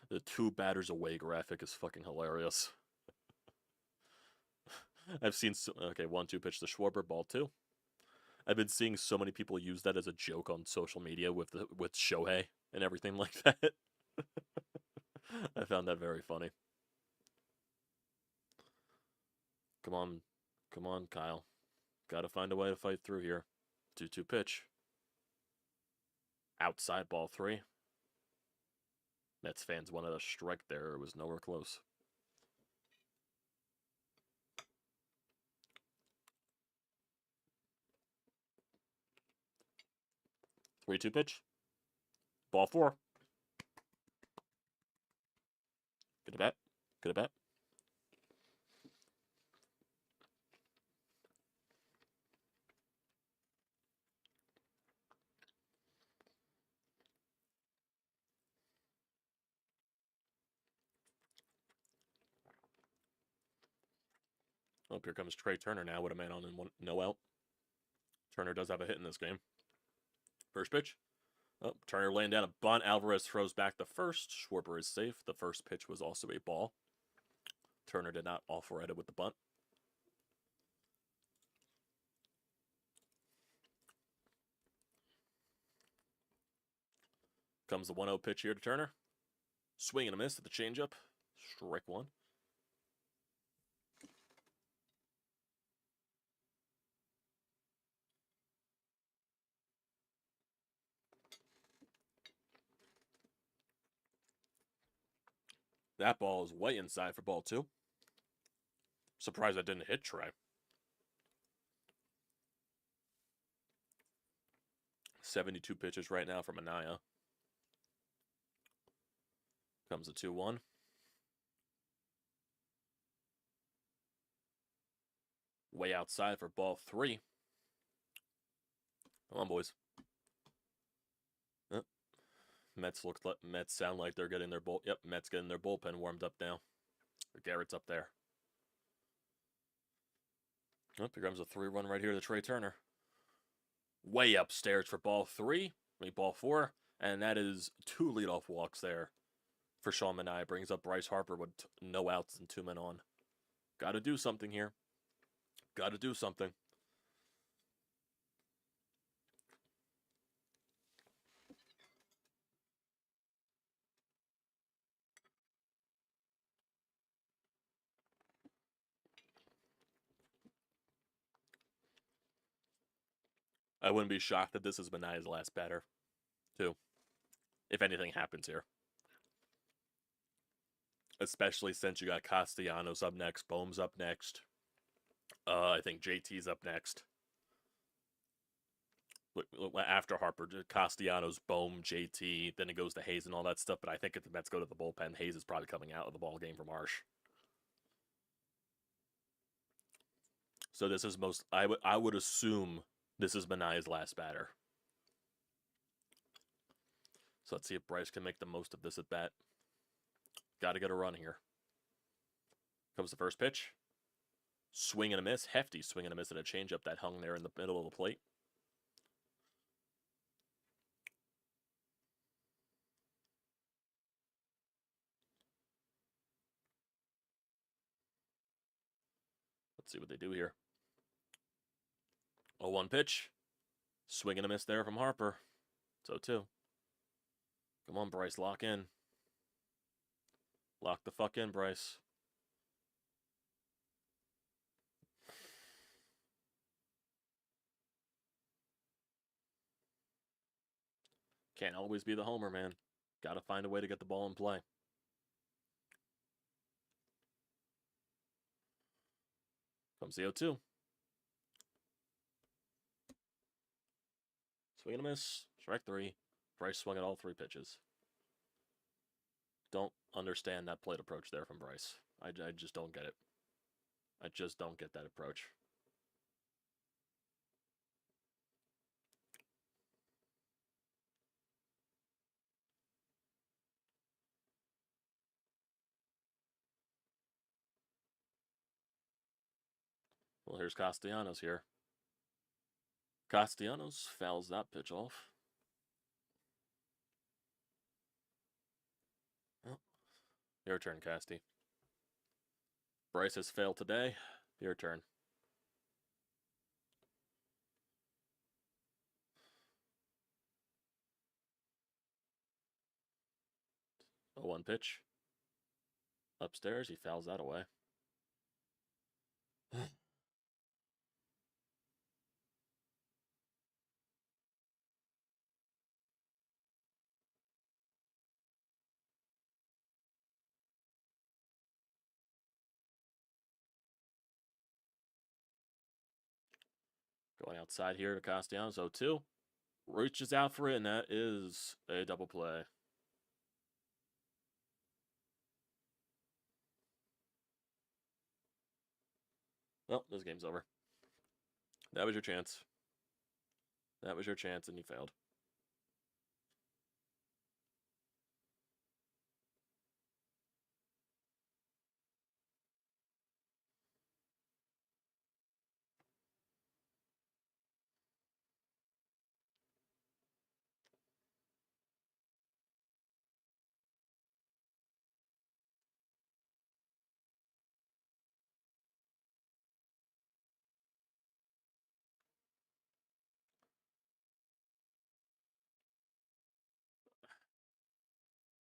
The 2 batters away graphic is fucking hilarious. I've seen okay, 1-2 pitch to Schwarber, ball 2. I've been seeing so many people use that as a joke on social media with Shohei and everything like that. I found that very funny. Come on, Kyle. Gotta find a way to fight through here. 2-2 pitch. Outside, ball 3. Mets fans wanted a strike there. It was nowhere close. Three-two pitch. Ball 4. Good at bat. Good at bat. Oh, here comes Trey Turner now with a man on and no out. Turner does have a hit in this game. First pitch. Oh, Turner laying down a bunt. Alvarez throws back the first. Schwarber is safe. The first pitch was also a ball. Turner did not offer it with the bunt. Comes the 1-0 pitch here to Turner. Swing and a miss at the changeup. Strike 1. That ball is way inside for ball 2. Surprised that didn't hit Trey. 72 pitches right now for Manaea. Comes the 2-1. Way outside for ball 3. Come on, boys. Mets sound like they're getting their Mets getting their bullpen warmed up now. Garrett's up there. Oh, here comes a 3-run right here to Trey Turner. Way upstairs for ball 4, and that is 2 leadoff walks there for Sean Manaea. Brings up Bryce Harper with no outs and 2 men on. Got to do something here. Got to do something. I wouldn't be shocked that this is Manaea's last batter, too, if anything happens here. Especially since you got Castellanos up next, Bohm's up next. I think JT's up next. After Harper, Castellanos, Bohm, JT, then it goes to Hayes and all that stuff. But I think if the Mets go to the bullpen, Hayes is probably coming out of the ball game for Marsh. So this is I would assume this is Manaea's last batter. So let's see if Bryce can make the most of this at bat. Got to get a run here. Comes the first pitch. Swing and a miss. Hefty swing and a miss at a changeup that hung there in the middle of the plate. Let's see what they do here. 0-1 pitch. Swing and a miss there from Harper. It's 0-2. Come on, Bryce, lock in. Lock the fuck in, Bryce. Can't always be the homer, man. Got to find a way to get the ball in play. Comes the 0-2. Swing and a miss. Strike 3. Bryce swung at all 3 pitches. Don't understand that plate approach there from Bryce. I just don't get it. I just don't get that approach. Well, here's Castellanos here. Castellanos fouls that pitch off. Oh, your turn, Casty. Bryce has failed today. Your turn. A 1 pitch. Upstairs, he fouls that away. Going outside here to Castellanos, 0-2. Reaches out for it, and that is a double play. Well, this game's over. That was your chance. That was your chance, and you failed.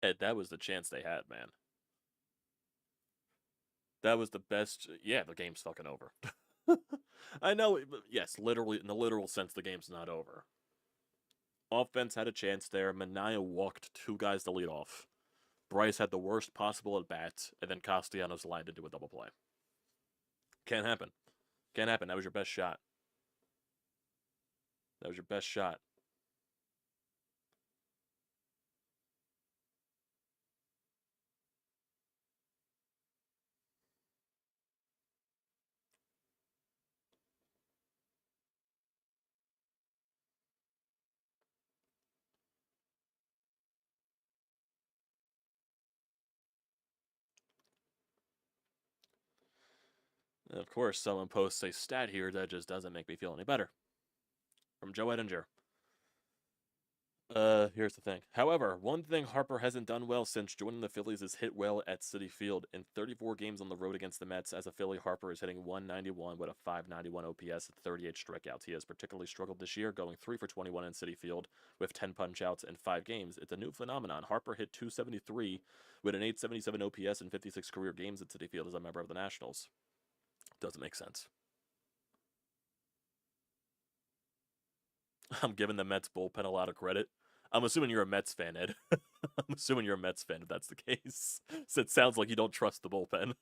Ed, that was the chance they had, man. That was the best. Yeah, the game's fucking over. I know, yes, literally, in the literal sense, the game's not over. Offense had a chance there. Manaea walked 2 guys to lead off. Bryce had the worst possible at bat, and then Castellanos lined into a double play. Can't happen. Can't happen. That was your best shot. That was your best shot. And of course, someone posts a stat here that just doesn't make me feel any better. From Joe Edinger. Here's the thing. However, one thing Harper hasn't done well since joining the Phillies is hit well at Citi Field. In 34 games on the road against the Mets as a Philly, Harper is hitting .191 with a .591 OPS at 38 strikeouts. He has particularly struggled this year, going 3 for 21 in Citi Field with 10 punch-outs in 5 games. It's a new phenomenon. Harper hit .273 with an .877 OPS in 56 career games at Citi Field as a member of the Nationals. Doesn't make sense. I'm giving the Mets bullpen a lot of credit. I'm assuming you're a Mets fan, Ed. I'm assuming you're a Mets fan if that's the case. So it sounds like you don't trust the bullpen.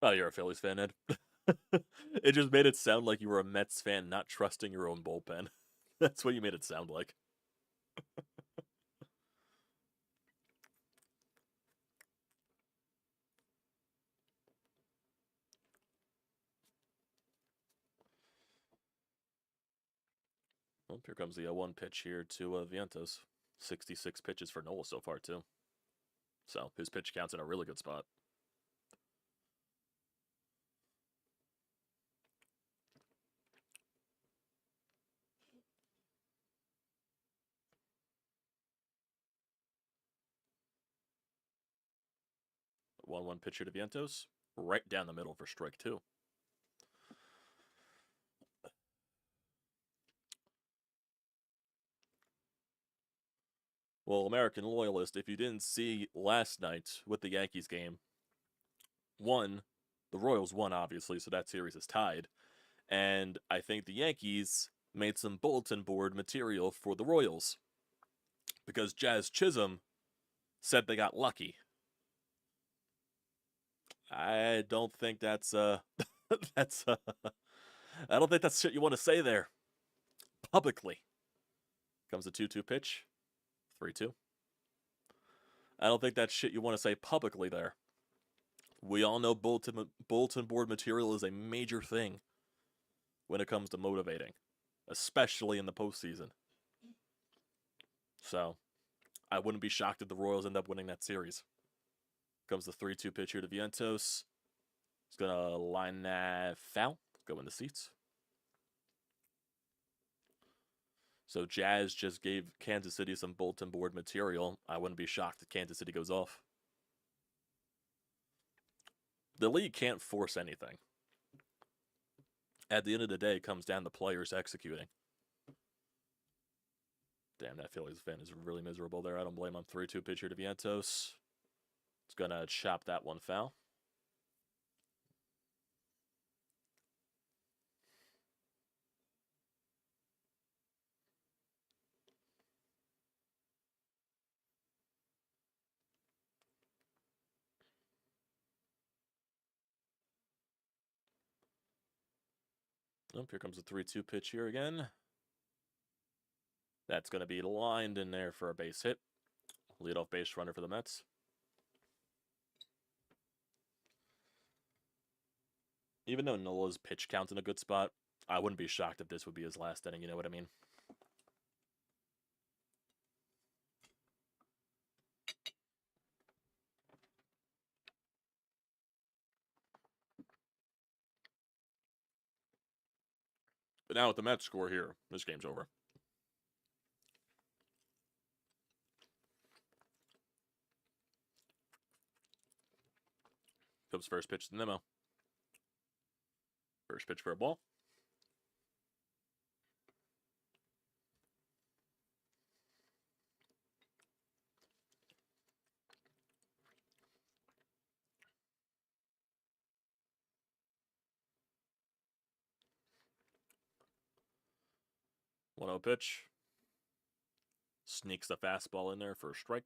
Oh, you're a Phillies fan, Ed. It just made it sound like you were a Mets fan not trusting your own bullpen. That's what you made it sound like. Well, here comes the 0-1 pitch here to Vientos. 66 pitches for Nola so far, too. So his pitch count's in a really good spot. The 1-1 pitch here to Vientos. Right down the middle for strike 2. Well, American Loyalist, if you didn't see last night with the Yankees game, the Royals won, obviously, so that series is tied. And I think the Yankees made some bulletin board material for the Royals because Jazz Chisholm said they got lucky. I don't think that's that's I don't think that's shit you want to say there publicly. Comes the 2-2 pitch. 3-2. I don't think that's shit you want to say publicly there. We all know bulletin board material is a major thing when it comes to motivating, especially in the postseason. So, I wouldn't be shocked if the Royals end up winning that series. Comes the 3-2 pitch here to Vientos. He's going to line that foul. Go in the seats. So Jazz just gave Kansas City some bulletin board material. I wouldn't be shocked if Kansas City goes off. The league can't force anything. At the end of the day, it comes down to players executing. Damn, that Phillies fan is really miserable there. I don't blame him. 3-2 pitcher to Vientos. It's going to chop that one foul. Oh, here comes the 3-2 pitch here again. That's going to be lined in there for a base hit. Leadoff base runner for the Mets. Even though Nola's pitch count's in a good spot, I wouldn't be shocked if this would be his last inning, you know what I mean? But now with the Mets score here, this game's over. Comes first pitch to Nemo. First pitch for a ball. 1-0 pitch. Sneaks the fastball in there for a strike.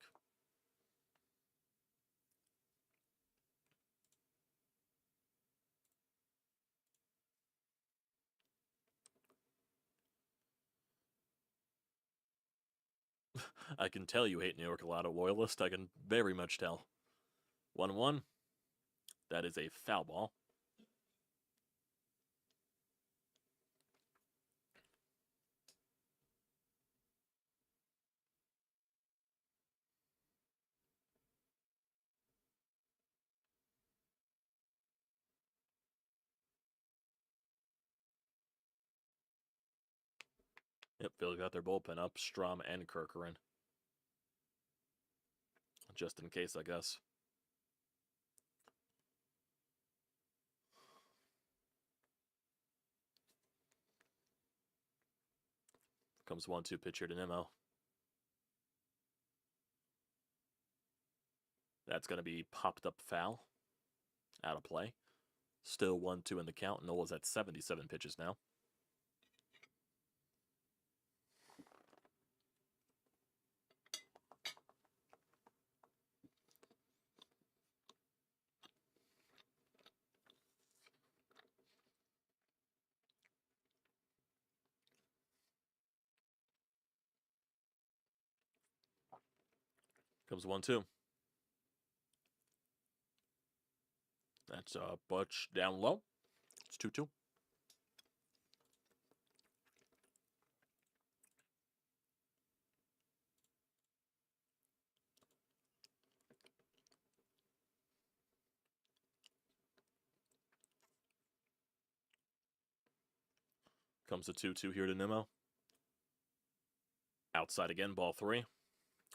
I can tell you hate New York a lot, a loyalist. I can very much tell. 1-1. That is a foul ball. Yep, Philly got their bullpen up. Strom and Kirk are in. Just in case, I guess. Comes 1-2 pitch here to Nimmo. That's going to be popped up foul. Out of play. Still 1-2 in the count. Nola's at 77 pitches now. Comes 1-2. That's Butch down low. It's 2-2. Comes the 2-2 here to Nimmo. Outside again, ball 3.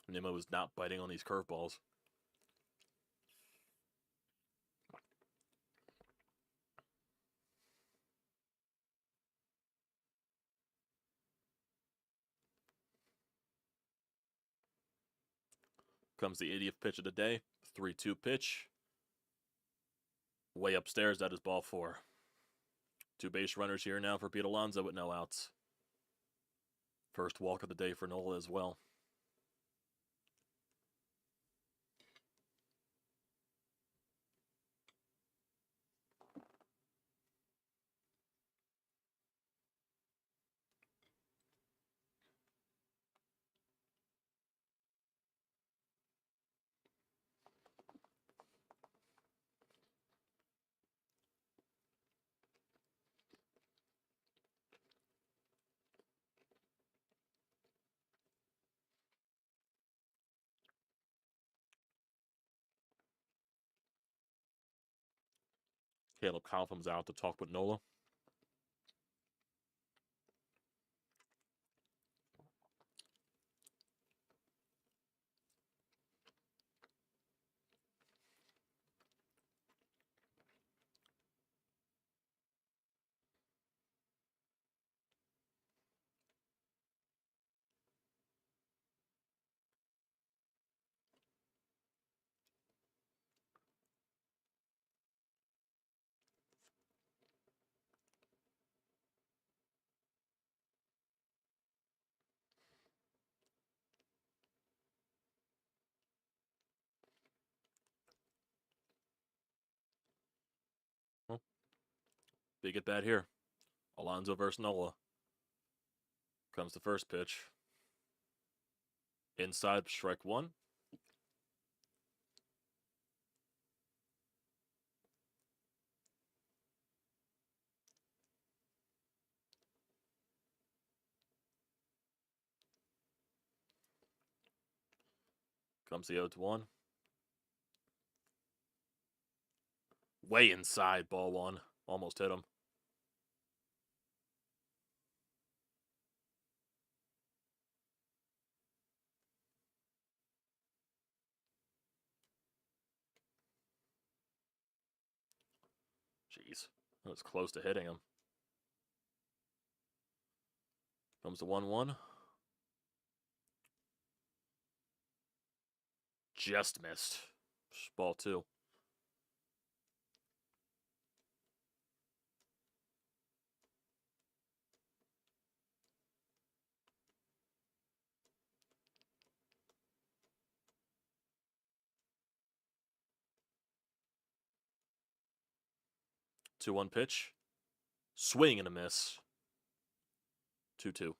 Nimmo is not biting on these curveballs. Comes the 80th pitch of the day. 3-2 pitch. Way upstairs, that is ball 4. 2 base runners here now for Pete Alonso with no outs. First walk of the day for Nola as well. Caleb Cofham's out to talk with Nola. Well, big at bat here. Alonso versus Nola. Comes the first pitch. Inside, strike 1. Comes the 0-1. Way inside, ball 1. Almost hit him. Jeez, that was close to hitting him. Comes the 1-1. Just missed. Ball 2. 2-1 pitch. Swing and a miss. 2-2.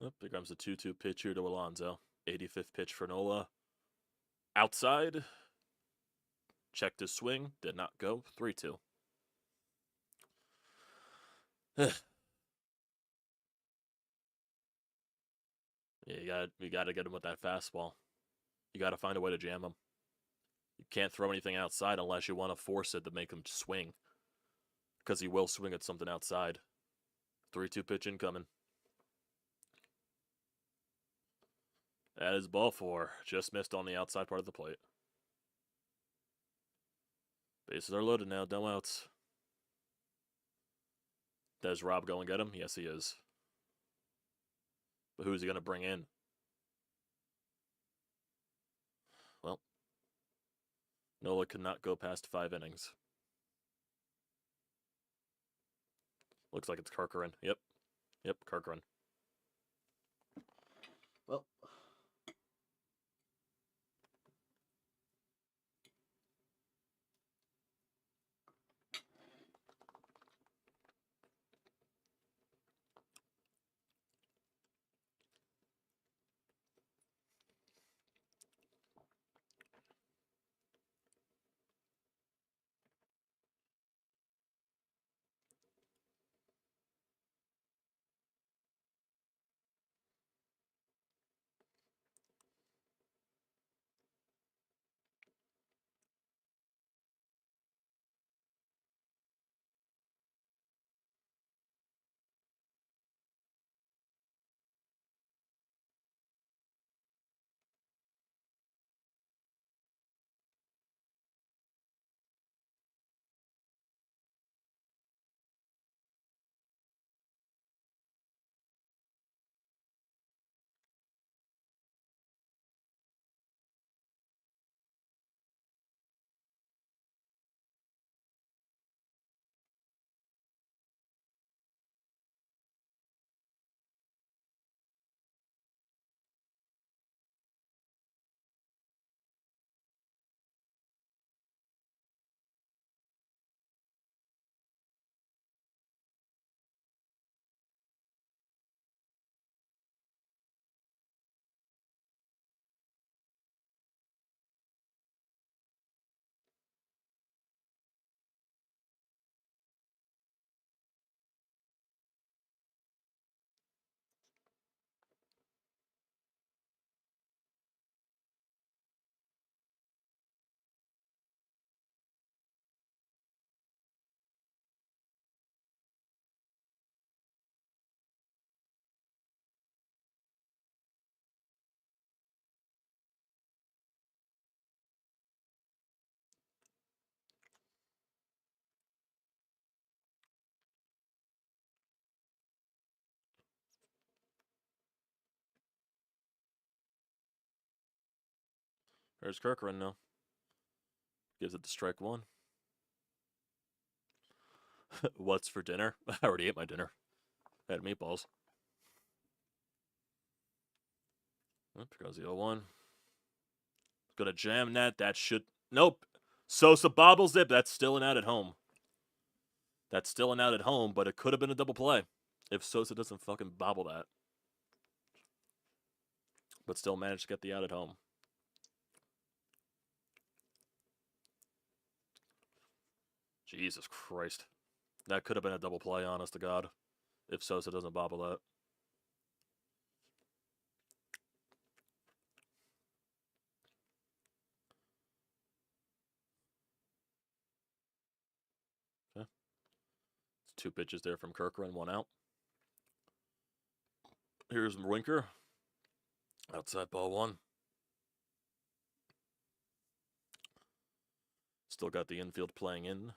Oh, here comes the 2-2 pitch here to Alonso. 85th pitch for Nola. Outside. Checked his swing. Did not go. 3-2. Yeah, you gotta get him with that fastball. You gotta find a way to jam him. You can't throw anything outside unless you want to force it to make him swing. Because he will swing at something outside. 3-2 pitch incoming. That is ball 4. Just missed on the outside part of the plate. Bases are loaded now. No outs. Does Rob go and get him? Yes, he is. But who is he going to bring in? Well, Nola could not go past 5 innings. Looks like it's Corcoran. Yep, Corcoran. Well, there's Corcoran now. Gives it to strike 1. What's for dinner? I already ate my dinner. I had meatballs. Here goes the 0-1. Gonna jam that. That should... Nope. Sosa bobbles it. That's still an out at home. That's still an out at home, but it could have been a double play if Sosa doesn't fucking bobble that. But still managed to get the out at home. Jesus Christ. That could have been a double play, honest to God, if Sosa doesn't bobble that. Okay. 2 pitches there from Corcoran, 1 out. Here's Winker. Outside ball 1. Still got the infield playing in.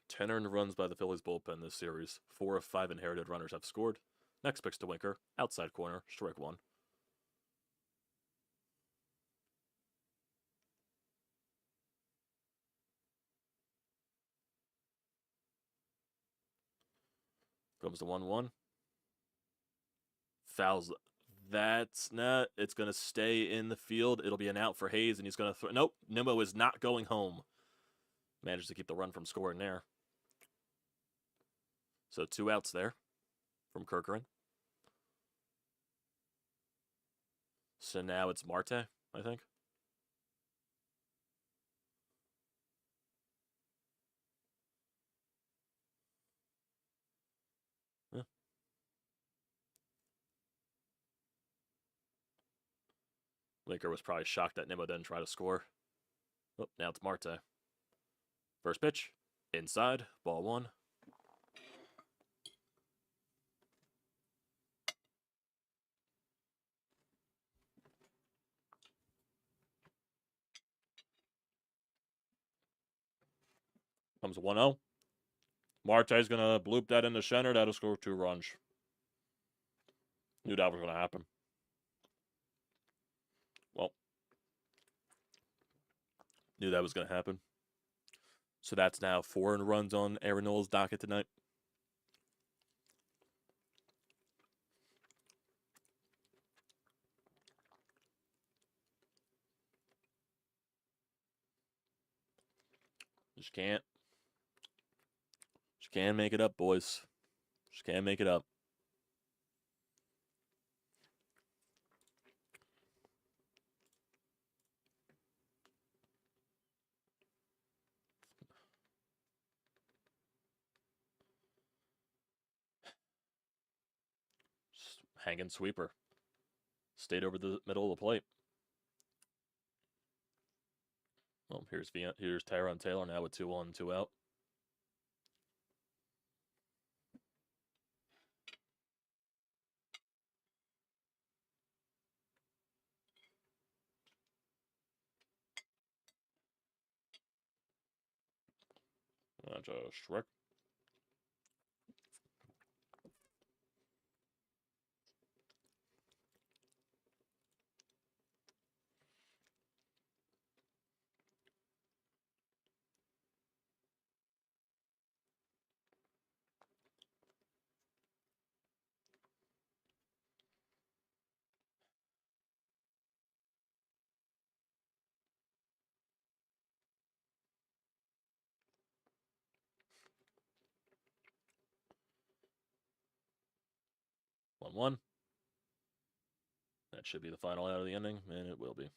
10 earned runs by the Phillies bullpen this series. 4 of 5 inherited runners have scored. Next pitch to Winker. Outside corner. Strike 1. Comes to 1-1. Fouls. That's not. It's going to stay in the field. It'll be an out for Hayes, and he's going to throw. Nope. Nimmo is not going home. Managed to keep the run from scoring there. So 2 outs there from Kirkeren. So now it's Marte, I think. Yeah. Winker was probably shocked that Nimmo didn't try to score. Oh, now it's Marte. First pitch. Inside. Ball 1. Comes 1-0. Marte's going to bloop that into center. That'll score 2 runs. Knew that was going to happen. Well, knew that was going to happen. So that's now 4 runs on Aaron Nolle's docket tonight. Just can't. Just can't make it up, boys. Just can't make it up. Just hanging sweeper. Stayed over the middle of the plate. Well, here's Tyrone Taylor now with 2-1, 2 out. That's a Shrek. One, 1. That should be the final out of the inning, and it will be.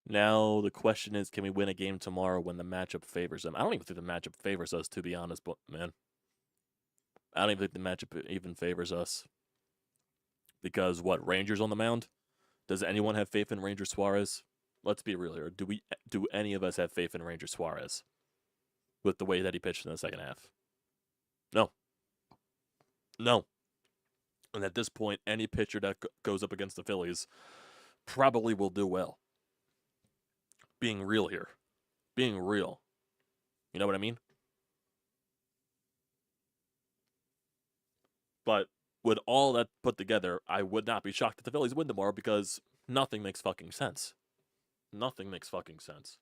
Now the question is, can we win a game tomorrow when the matchup favors them? I don't even think the matchup favors us, to be honest, but man, I don't even think the matchup even favors us. Because what, Rangers on the mound? Does anyone have faith in Ranger Suarez? Let's be real here. Do any of us have faith in Ranger Suarez with the way that he pitched in the second half? No. No. And at this point, any pitcher that goes up against the Phillies probably will do well. Being real here. Being real. You know what I mean? But with all that put together, I would not be shocked if the Phillies win tomorrow because nothing makes fucking sense. Nothing makes fucking sense.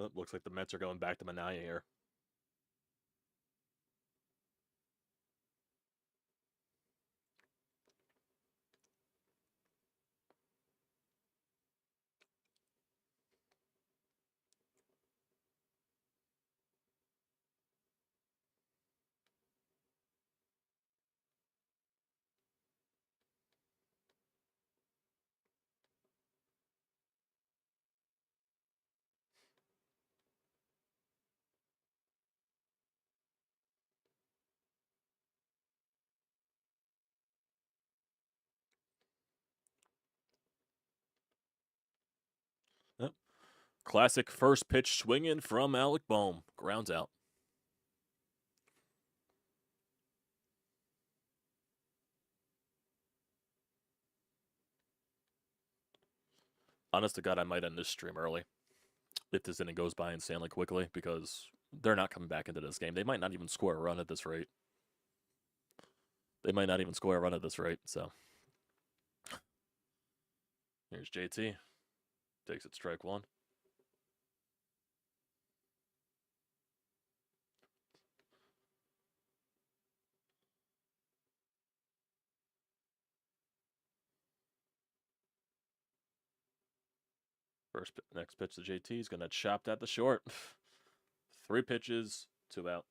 Oh, looks like the Mets are going back to Manaya here. Yep. Classic first pitch swinging from Alec Bohm. Grounds out. Honest to God, I might end this stream early if this inning goes by insanely quickly because they're not coming back into this game. They might not even score a run at this rate. So here's JT. Takes it strike one. Next pitch to JT. He's going to chop that to short. 3 pitches, 2 out.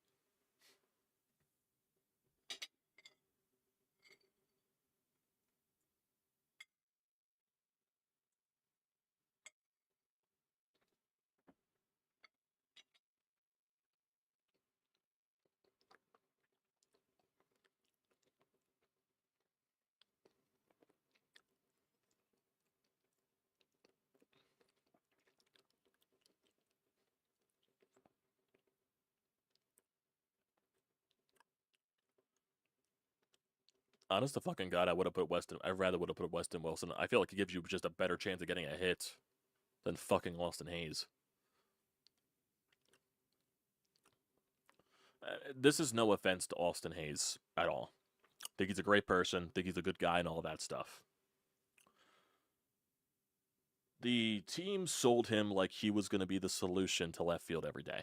Honest to fucking God, I would have put Weston. I rather would have put Weston Wilson. I feel like it gives you just a better chance of getting a hit than fucking Austin Hayes. This is no offense to Austin Hayes at all. I think he's a great person. I think he's a good guy and all that stuff. The team sold him like he was going to be the solution to left field every day.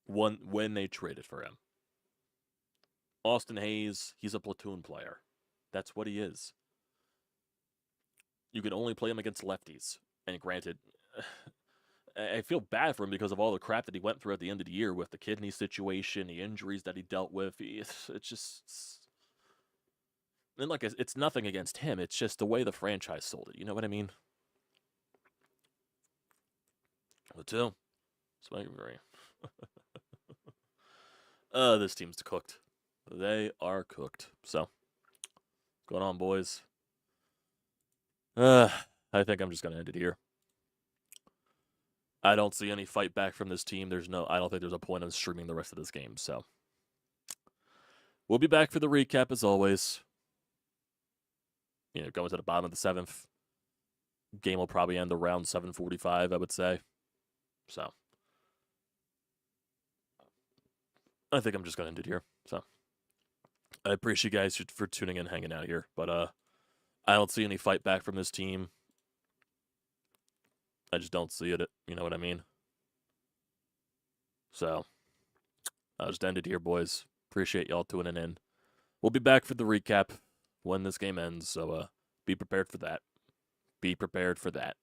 When they traded for him. Austin Hayes, he's a platoon player. That's what he is. You can only play him against lefties. And granted, I feel bad for him because of all the crap that he went through at the end of the year with the kidney situation, the injuries that he dealt with. It's just... And like, it's nothing against him. It's just the way the franchise sold it. You know what I mean? The 2. Swing very. This team's cooked. They are cooked. So, what's going on, boys? I think I'm just gonna end it here. I don't see any fight back from this team. I don't think there's a point in streaming the rest of this game. So, we'll be back for the recap as always. Going to the bottom of the 7th. Game will probably end around 7:45, I would say. So, I think I'm just gonna end it here. So, I appreciate you guys for tuning in, hanging out here. But I don't see any fight back from this team. I just don't see it. You know what I mean? So, I'll just end it here, boys. Appreciate y'all tuning in. We'll be back for the recap when this game ends. So, be prepared for that. Be prepared for that.